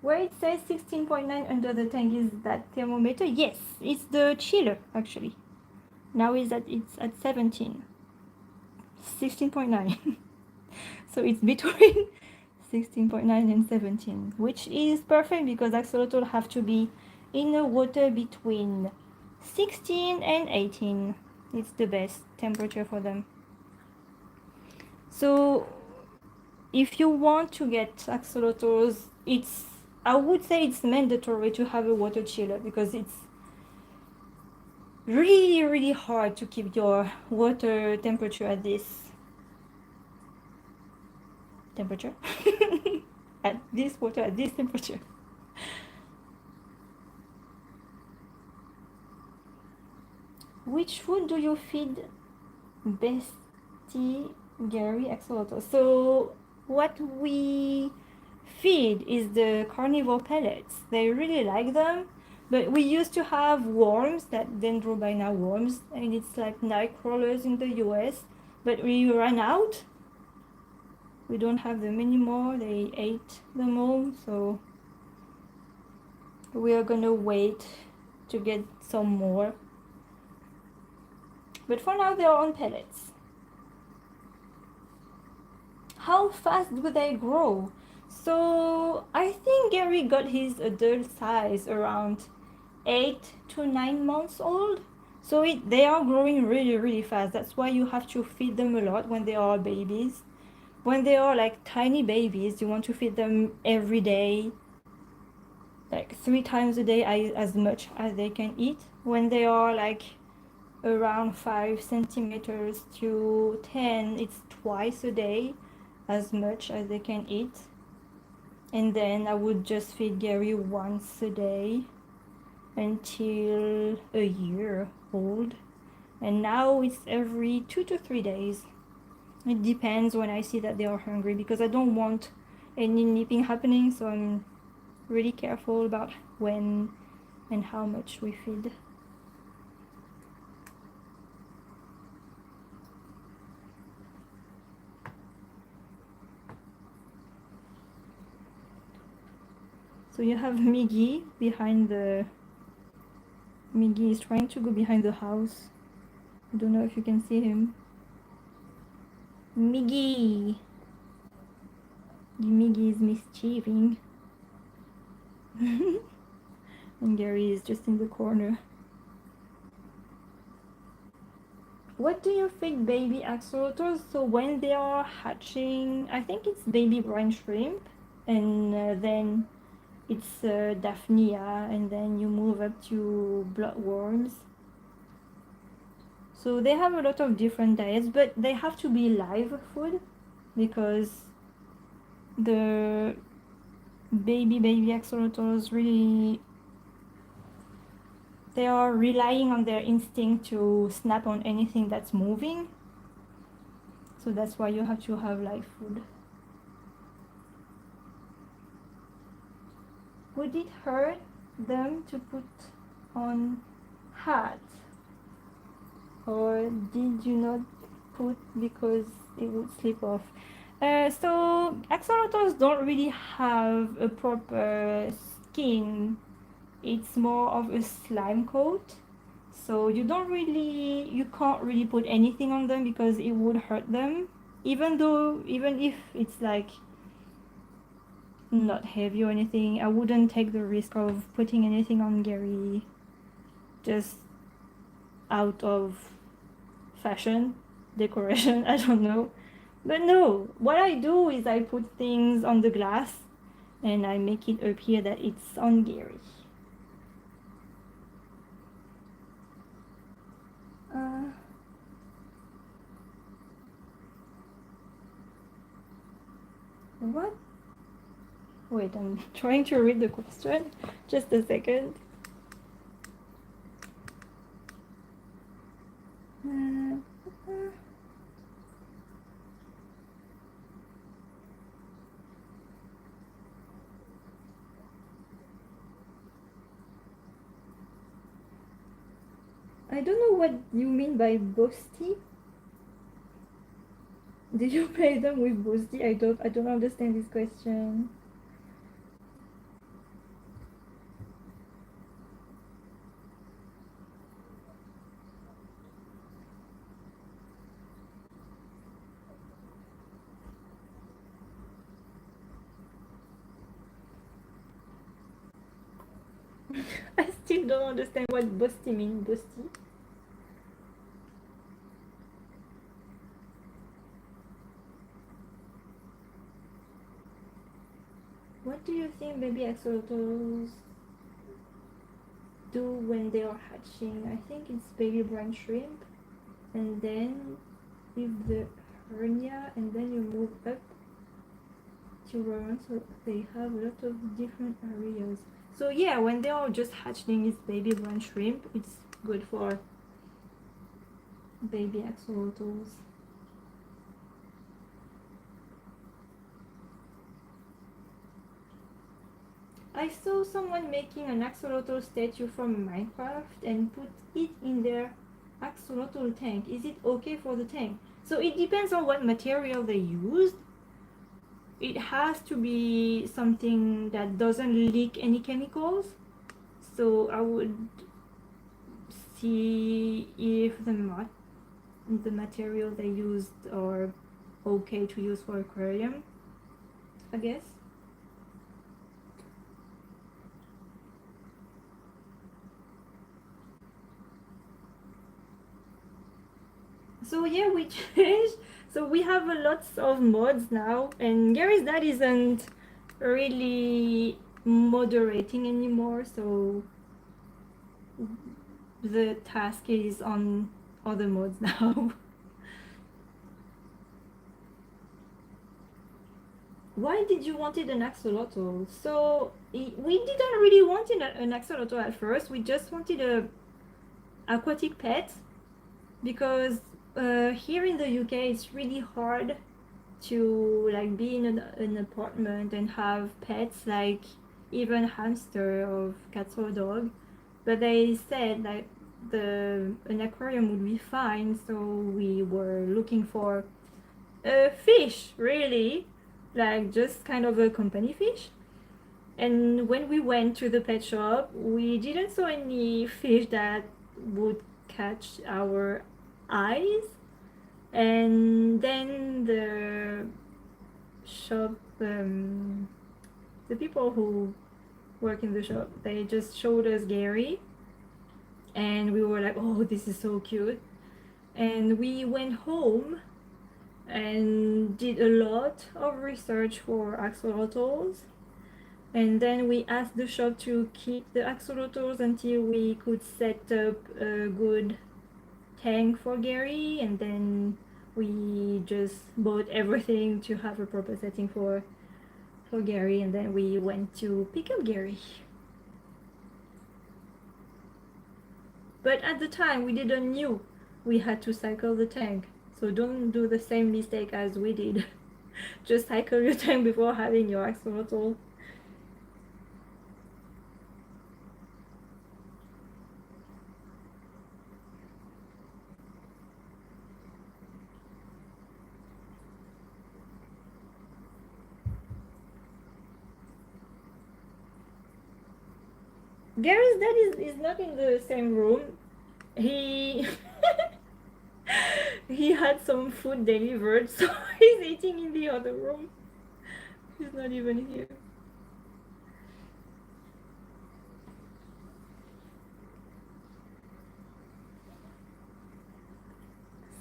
Where it says 16.9 under the tank, is that thermometer? Yes, it's the chiller actually. Now it's at 17. 16.9. So it's between 16.9 and 17, which is perfect because axolotl have to be in the water between 16 and 18. It's the best temperature for them. So if you want to get axolotls, I would say it's mandatory to have a water chiller because it's really hard to keep your water temperature at this temperature. At this water at this temperature. Which food do you feed Bestie Gary Axolotl? So what we feed is the carnivore pellets. They really like them. But we used to have worms, that Dendrobina worms, and it's like night crawlers in the US. But we ran out. We don't have them anymore. They ate them all, so we are gonna wait to get some more. But for now, they're on pellets. How fast do they grow? So I think Gary got his adult size around 8 to 9 months old. So they are growing really fast. That's why you have to feed them a lot when they are babies. When they are like tiny babies, you want to feed them every day, like 3 times a day, as much as they can eat. When they are like around 5 centimeters to 10, it's twice a day, as much as they can eat. And then I would just feed Gary once a day until a year old. And now it's every 2 to 3 days. It depends when I see that they are hungry, because I don't want any nipping happening, so I'm really careful about when and how much we feed. So you have Miggy behind the... Miggy is trying to go behind the house. I don't know if you can see him. Miggy! Miggy is mischieving. And Gary is just in the corner. What do you feed baby axolotls? So when they are hatching, I think it's baby brine shrimp, and then it's Daphnia, and then you move up to bloodworms. So they have a lot of different diets, but they have to be live food, because the baby axolotls really, they are relying on their instinct to snap on anything that's moving. So that's why you have to have live food. Would it hurt them to put on hats? Or did you not put because it would slip off? So axolotls don't really have a proper skin. It's more of a slime coat. So you can't really put anything on them because it would hurt them. Even if it's like not heavy or anything, I wouldn't take the risk of putting anything on Gary just out of fashion, decoration, I don't know. But no, what I do is I put things on the glass and I make it appear that it's on Gary. What? Wait, I'm trying to read the question. Just a second. I don't know what you mean by boasty. Did you play them with boasty? I don't understand this question. I still don't understand what boasty means. Boasty. What do you think baby axolotls do when they are hatching? I think it's baby brine shrimp, and then with the hernia, and then you move up to around, so they have a lot of different areas. So yeah, when they are just hatching, it's baby brine shrimp. It's good for baby axolotls. I saw someone making an axolotl statue from Minecraft and put it in their axolotl tank. Is it okay for the tank? So it depends on what material they used. It has to be something that doesn't leak any chemicals. So I would see if the material they used are okay to use for aquarium, I guess. So yeah, we changed. So we have lots of mods now, and Gary's dad isn't really moderating anymore, so the task is on other mods now. Why did you wanted an axolotl? So we didn't really want an axolotl at first. We just wanted a aquatic pet because here in the UK it's really hard to like be in an apartment and have pets like even hamster or cats or dog. But they said that an aquarium would be fine, so we were looking for a fish really, like just kind of a company fish. And when we went to the pet shop, we didn't saw any fish that would catch our eyes. And then shop, the people who work in the shop, they just showed us Gary, and we were like, oh, this is so cute. And we went home and did a lot of research for axolotls. And then we asked the shop to keep the axolotls until we could set up a good tank for Gary, and then we just bought everything to have a proper setting for Gary, and then we went to pick up Gary. But at the time we didn't knew we had to cycle the tank, so don't do the same mistake as we did. Just cycle your tank before having your axolotl. Gary's dad is not in the same room. He he had some food delivered, so he's eating in the other room. He's not even here.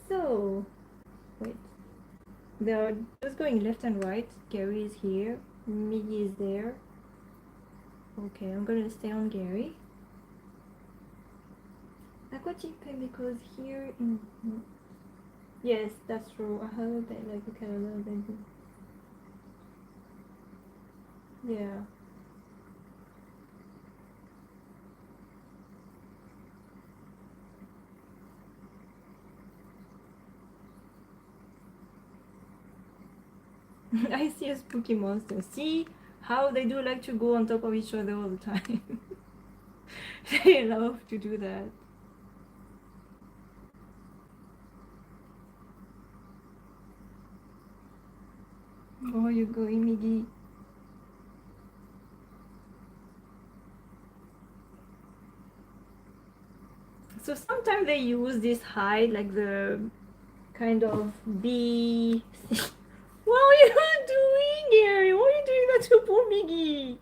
So, wait. They're just going left and right. Gary is here. Miggy is there. Okay, I'm gonna stay on Gary. Aquatic pet because here in... Yes, that's true. I have a pet like a Kaale baby. Yeah. I see a spooky monster. See how they do like to go on top of each other all the time. They love to do that. Oh, you going, Miggy? So sometimes they use this hide, like the kind of bee. What are you doing, Gary? Why are you doing that to poor Miggy?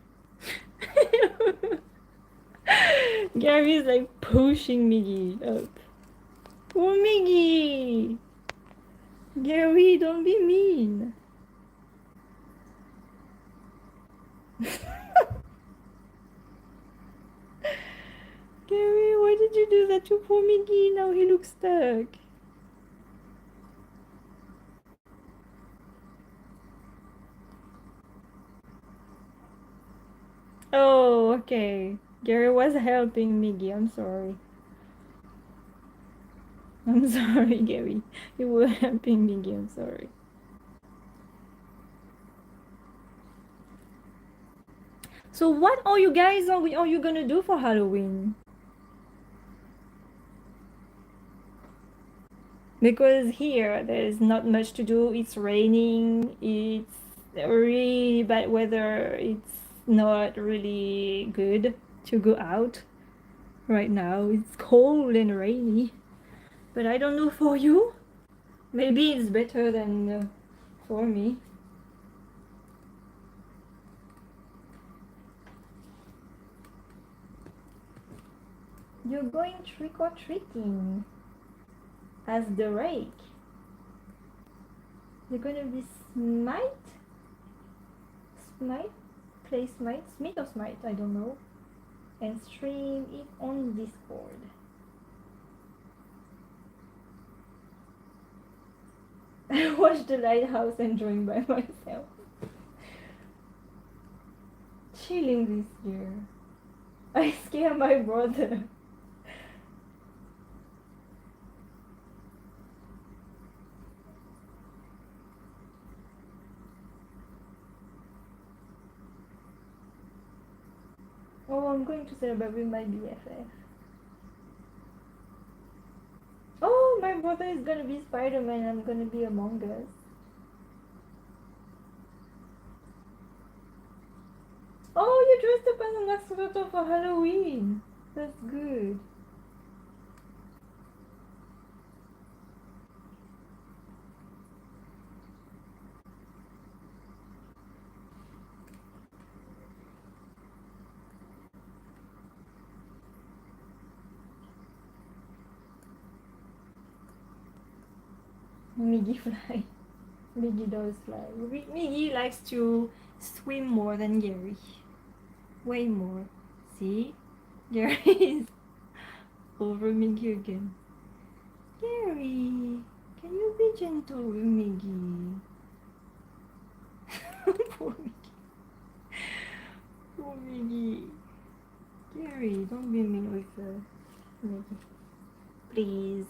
Gary is like pushing Miggy up. Poor Miggy! Gary, don't be mean. Gary, why did you do that to poor Miggy? Now he looks stuck. Oh, okay. Gary was helping Miggy. I'm sorry. I'm sorry, Gary. You were helping Miggy. I'm sorry. So what are you guys are you gonna do for Halloween? Because here there's not much to do. It's raining. It's really bad weather. It's not really good to go out right now. It's cold and rainy. But I don't know for you. Maybe it's better than for me. You're going trick or treating as the rake. You're gonna be smite? Smite? Play smite? Smite or smite? I don't know. And stream it on Discord. I watched the lighthouse enjoying by myself. Chilling this year. I scare my brother. Oh, I'm going to celebrate with my BFF. Oh, my brother is gonna be Spider-Man. I'm gonna be Among Us. Oh, you dressed up as an axolotl for Halloween. That's good. Miggy fly. Miggy does fly. Miggy likes to swim more than Gary. Way more. See? Gary is over Miggy again. Gary, can you be gentle with Miggy? Poor Miggy. Poor Miggy. Gary, don't be mean with Miggy. Please.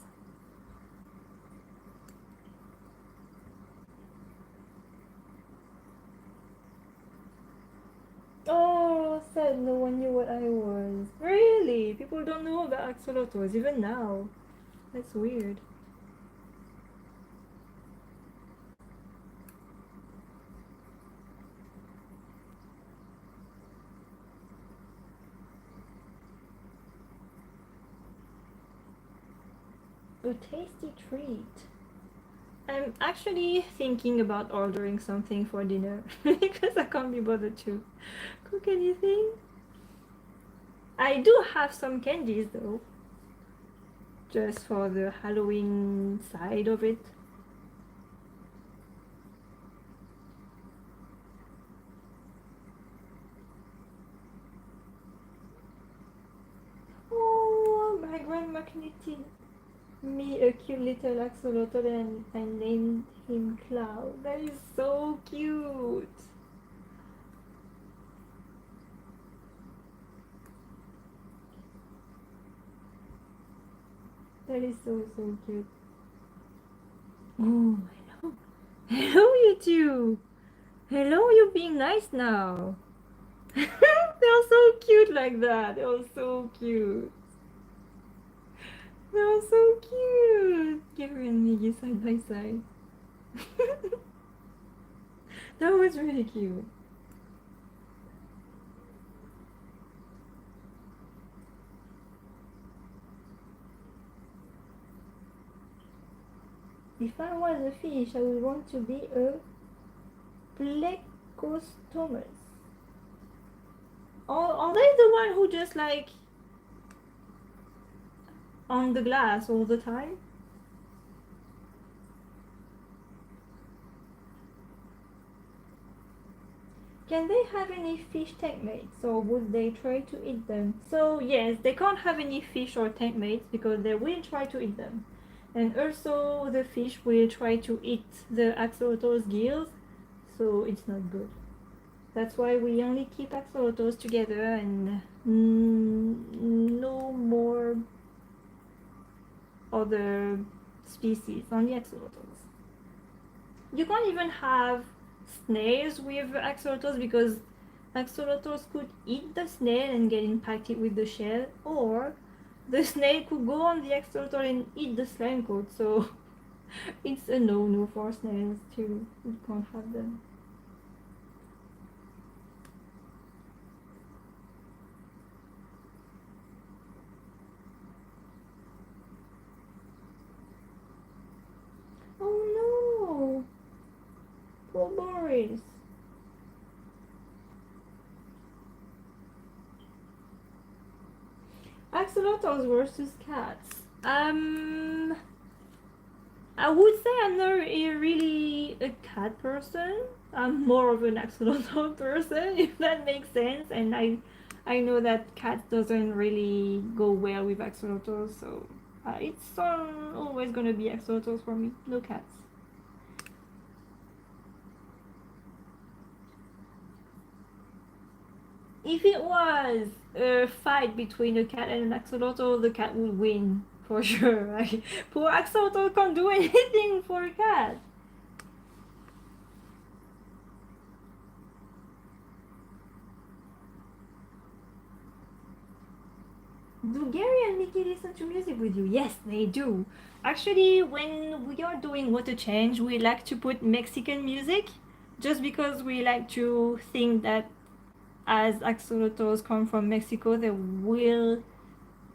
Oh, sad. No one knew what I was. Really? People don't know about axolotls even now. That's weird. A tasty treat. I'm actually thinking about ordering something for dinner because I can't be bothered to cook anything. I do have some candies though, just for the Halloween side of it. Oh, my grandma knitted me a cute little axolotl and I named him Cloud. That is so cute. That is so cute. Oh, hello. Hello, you two. Hello, you being nice now. They're so cute like that. They're so cute. They're so cute. Gary and Miggy side by side. That was really cute. If I was a fish, I would want to be a Plecostomus. Are they the one who just like on the glass all the time? Can they have any fish tank mates or would they try to eat them? So yes, they can't have any fish or tank mates because they will try to eat them. And also the fish will try to eat the axolotl's gills, so it's not good. That's why we only keep axolotls together and no more other species, only axolotls. You can't even have snails with axolotls because Axolotls could eat the snail and get impacted with the shell, or the snail could go on the axolotl and eat the slime coat. So it's a no-no for snails too. We can't have them. Oh no! Poor Boris. Axolotls versus cats. I would say I'm not really a cat person. I'm more of an axolotl person, if that makes sense. And I know that cats doesn't really go well with axolotls, so it's always gonna be axolotls for me. No cats. If it was a fight between a cat and an axolotl, the cat would win for sure. Right? Poor axolotl can't do anything for a cat. Do Gary and Mickey listen to music with you? Yes, they do. Actually, when we are doing water change, we like to put Mexican music just because we like to think that as axolotls come from Mexico, they will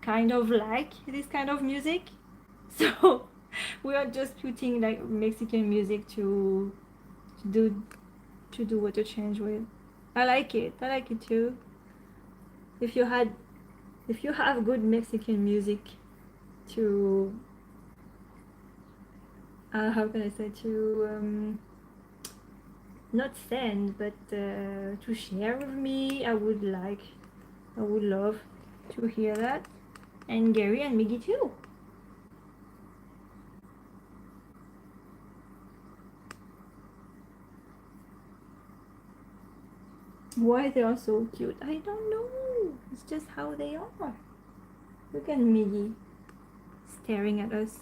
kind of like this kind of music. So we are just putting like Mexican music do to do water change with. I like it. I like it too. If you had if you have good Mexican music to how can I say to not send but to share with me, I would love to hear that. And Gary and Miggy too. Why they are so cute, I don't know. It's just how they are. Look at Miggy staring at us.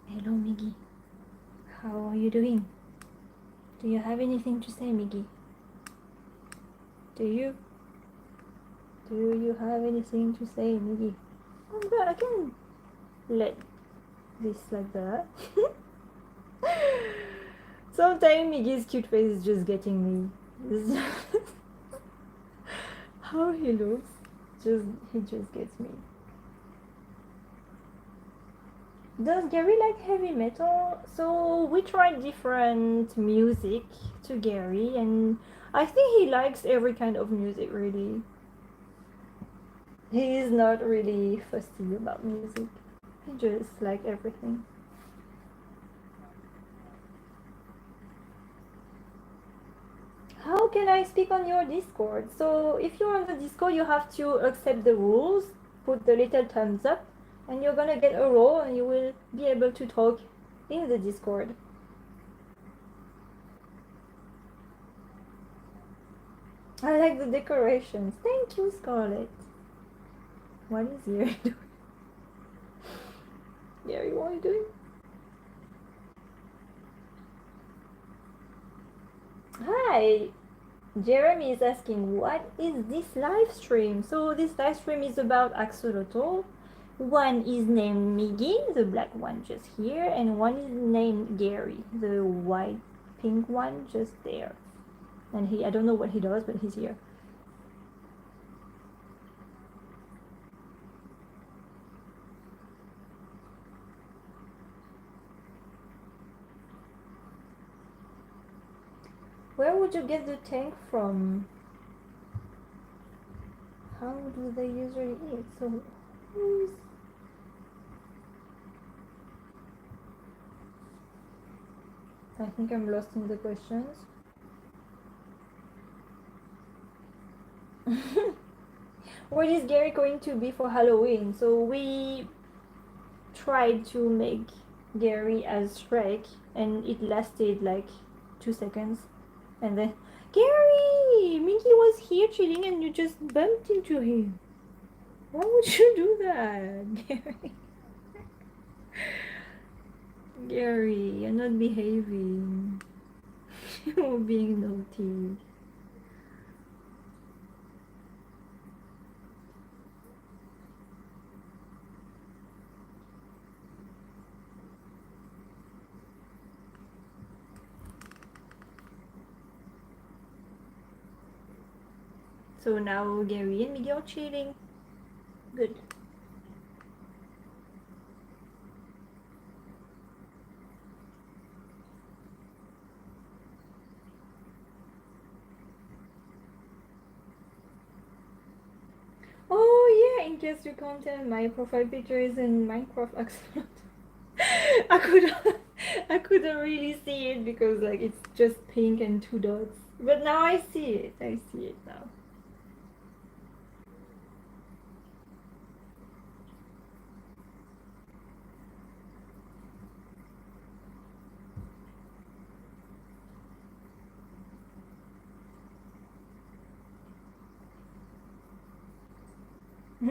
Hello Miggy. How are you doing? Do you have anything to say, Miggy? Do you? Do you have anything to say, Miggy? Oh god, I can let this like that. Sometimes Miggy's cute face is just getting me. How he looks, he just gets me. Does Gary like heavy metal? So we tried different music to Gary, and I think he likes every kind of music really. He is not really fussy about music. He just like everything. How can I speak on your Discord? So if you're on the Discord, you have to accept the rules, put the little thumbs up, and you're gonna get a role and you will be able to talk in the Discord. I like the decorations. Thank you, Scarlett. What is Gary doing? Gary, what are you doing? Hi! Jeremy is asking, what is this live stream? So this live stream is about axolotl. One is named Miggy, the black one just here, and one is named Gary, the white pink one just there. And I don't know what he does, but he's here. Where would you get the tank from? How do they usually eat? So who's... I think I'm lost in the questions. What is Gary going to be for Halloween? So we tried to make Gary as Shrek, and it lasted like 2 seconds, and then Gary, Mickey was here chilling and you just bumped into him. Why would you do that, Gary? Gary, you're not behaving. You're being naughty. So now Gary and Miggy are chilling. Good. Oh yeah, in case you can't tell, my profile picture is in Minecraft Axolotl. I could I couldn't really see it because like it's just pink and two dots. But now I see it. I see it now.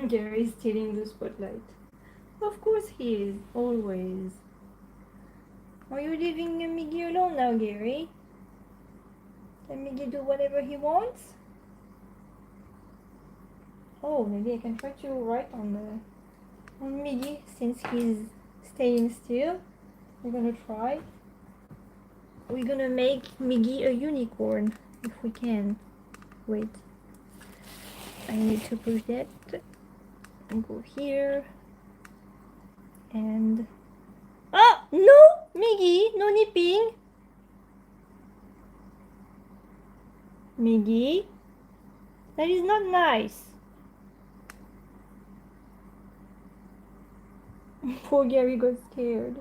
Gary's stealing the spotlight. Of course he is, always. Are you leaving Miggy alone now, Gary? Let Miggy do whatever he wants? Oh, maybe I can try to write on Miggy since he's staying still. We're gonna try. We're gonna make Miggy a unicorn if we can. Wait. I need to push that and go here. And ah, no, Miggy, no nipping. Miggy, that is not nice. Poor Gary got scared.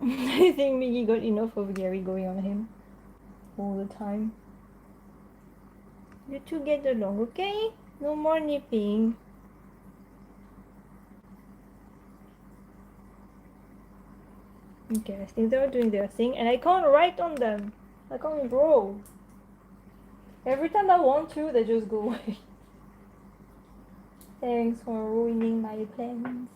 I think Miggy got enough of Gary going on him all the time. You two get along, okay? No more nipping. Okay, I think they're doing their thing, and I can't write on them. I can't draw. Every time I want to, they just go away. Thanks for ruining my plans.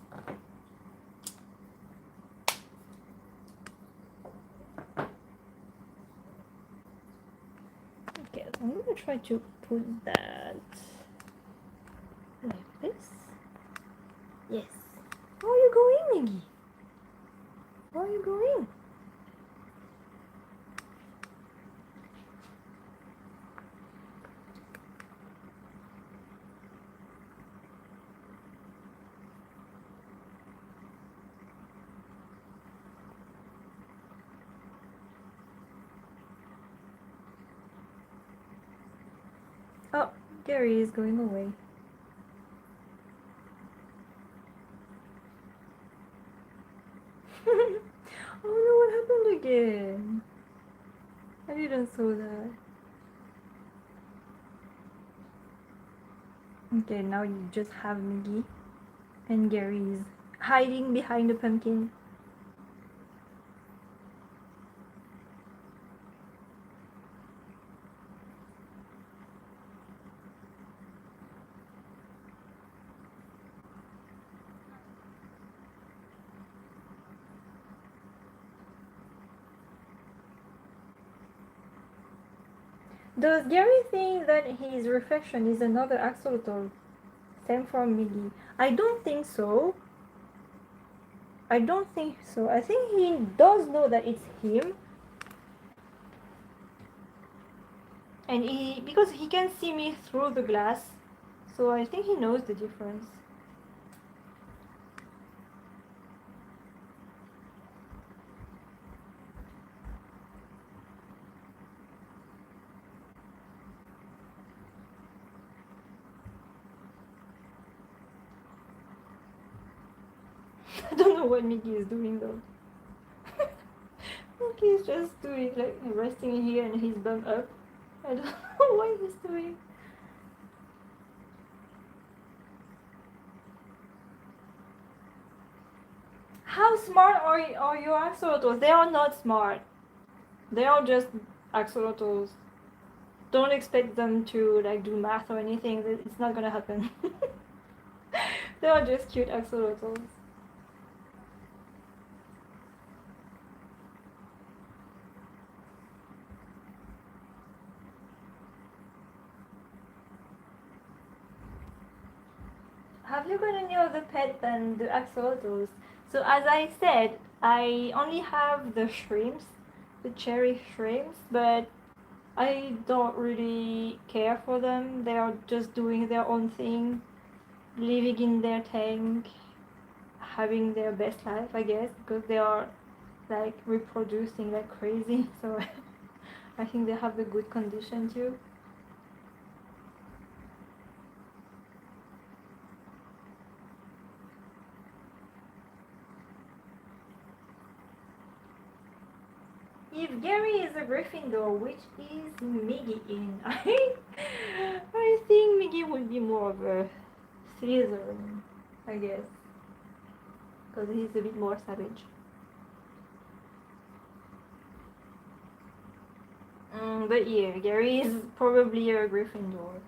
Okay, I'm gonna try to put that like this. Yes. Where are you going, Miggy? Where are you going? Oh, Gary is going away. Oh no, what happened again? I didn't saw that. Okay, now you just have Miggy and Gary's hiding behind the pumpkin. Does Gary think that his reflection is another axolotl? Same for Miggy. I don't think so. I don't think so. I think he does know that it's him. And because he can see me through the glass. So I think he knows the difference. I don't know what Miggy is doing though. Look, he's just doing like resting here and his bum up. I don't know what he's doing. How smart are your axolotls? They are not smart. They are just axolotls. Don't expect them to like do math or anything. It's not gonna happen. They are just cute axolotls. Have you got any other pet than the axolotls? So as I said, I only have the shrimps, the cherry shrimps, but I don't really care for them. They are just doing their own thing, living in their tank, having their best life, I guess, because they are like reproducing like crazy. So I think they have the good condition too. If Gary is a Gryffindor, which is Miggy in? I think Miggy would be more of a Slytherin, I guess, because he's a bit more savage. But yeah, Gary is probably a Gryffindor.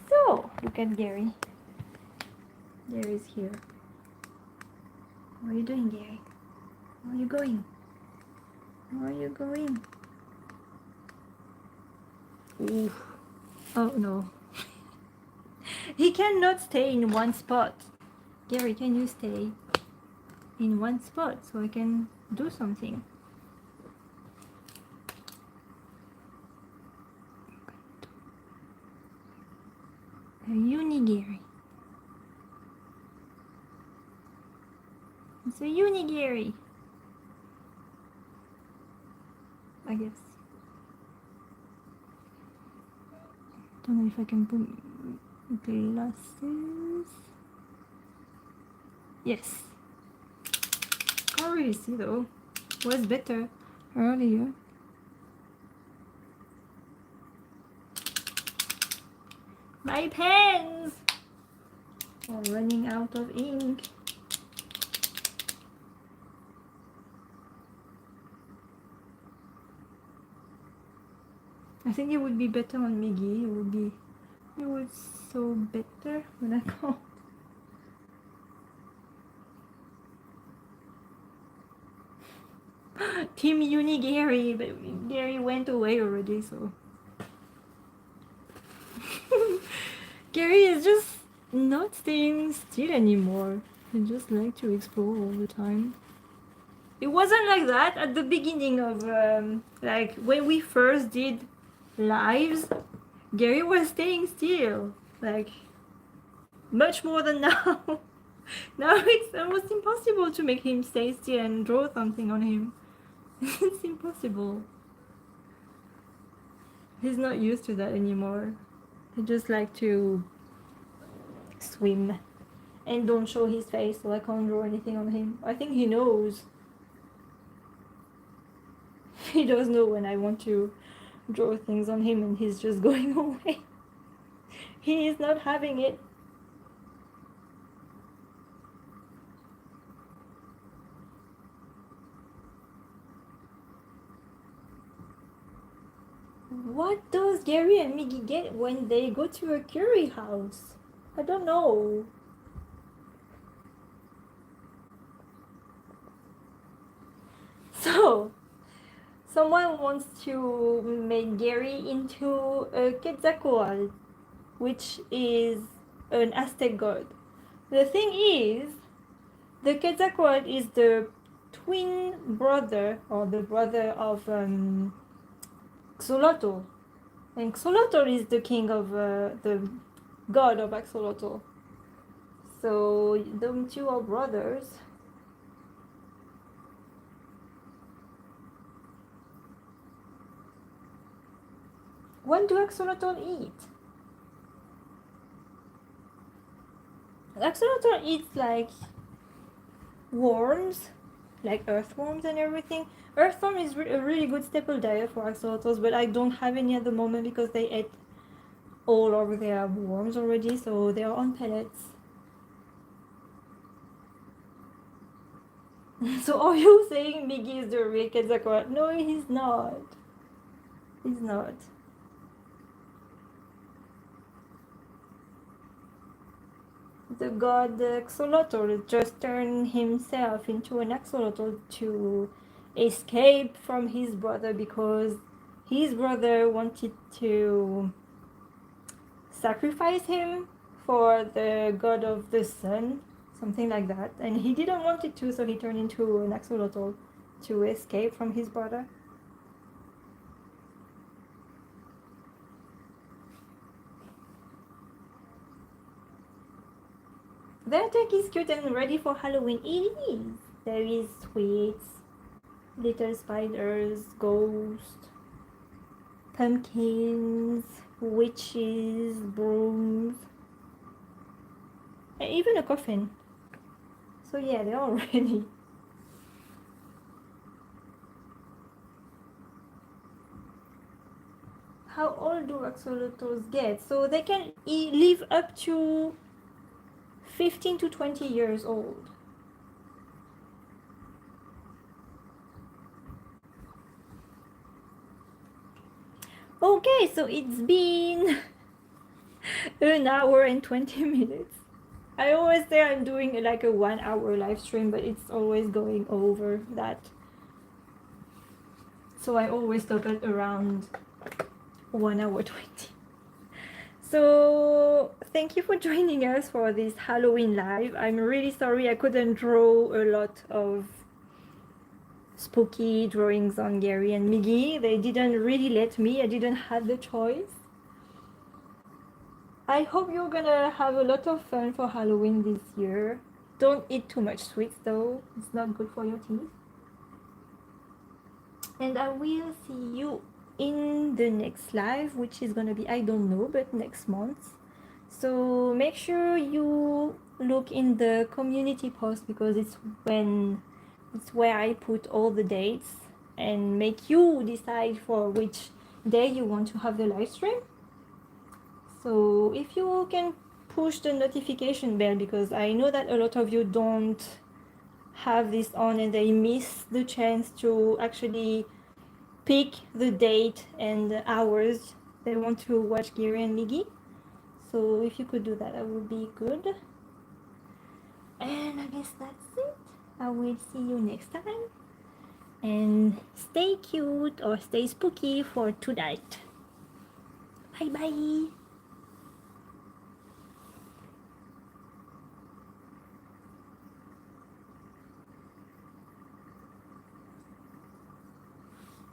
So, look at Gary. Gary's here. What are you doing, Gary? Where are you going? Where are you going? Ooh. Oh no. He cannot stay in one spot. Gary, can you stay in one spot so I can do something? A unigary. It's a unigary. I guess. Don't know if I can put glasses. Yes. Can't really see though. Was better earlier. My pens are running out of ink. I think it would be better on Miggy. It would so better when I can't. Team Uni Gary, but Gary went away already, so. Gary is just not staying still anymore. He just like to explore all the time. It wasn't like that at the beginning of like when we first did lives. Gary was staying still, like much more than now. Now it's almost impossible to make him stay still and draw something on him. It's impossible. He's not used to that anymore. He just like to swim and don't show his face, so I can't draw anything on him. I think he knows. He does know when I want to draw things on him and he's just going away. He is not having it. What does Gary and Miggy get when they go to a curry house? I don't know. So, someone wants to make Gary into a Quetzalcoatl, which is an Aztec god. The thing is, the Quetzalcoatl is the twin brother, or the brother of Axolotl. And Axolotl is the king of the god of Axolotl. So them two are brothers. What do Axolotl eat? Axolotl eats like worms, like earthworms and everything. Earthworm is a really good staple diet for axolotls, but I don't have any at the moment because they ate all of their worms already, so they are on pellets. So are you saying Miggy is the real Quetzalcoatl? No, he's not. He's not. The god Axolotl just turned himself into an axolotl to escape from his brother because his brother wanted to sacrifice him for the god of the sun, something like that. And he didn't want it to, so he turned into an axolotl to escape from his brother. Their deck is cute and ready for Halloween. It is. There is sweets, little spiders, ghosts, pumpkins, witches, brooms, and even a coffin. So yeah, they're all ready. How old do axolotls get? So they can live up to 15 to 20 years old. Okay, so it's been an hour and 20 minutes. I always say I'm doing like a 1 hour live stream, but it's always going over that. So I always stop at around 1 hour 20. So thank you for joining us for this Halloween live. I'm really sorry I couldn't draw a lot of spooky drawings on Gary and Miggy. They didn't really let me. I didn't have the choice. I hope you're gonna have a lot of fun for Halloween this year. Don't eat too much sweets though. It's not good for your teeth. And I will see you in the next live, which is gonna be, I don't know, but next month. So make sure you look in the community post because it's where I put all the dates and make you decide for which day you want to have the live stream. So if you can push the notification bell, because I know that a lot of you don't have this on and they miss the chance to actually pick the date and the hours they want to watch Gary and Miggy. So if you could do that, that would be good. And I guess that's it. I will see you next time. And stay cute or stay spooky for tonight. Bye bye.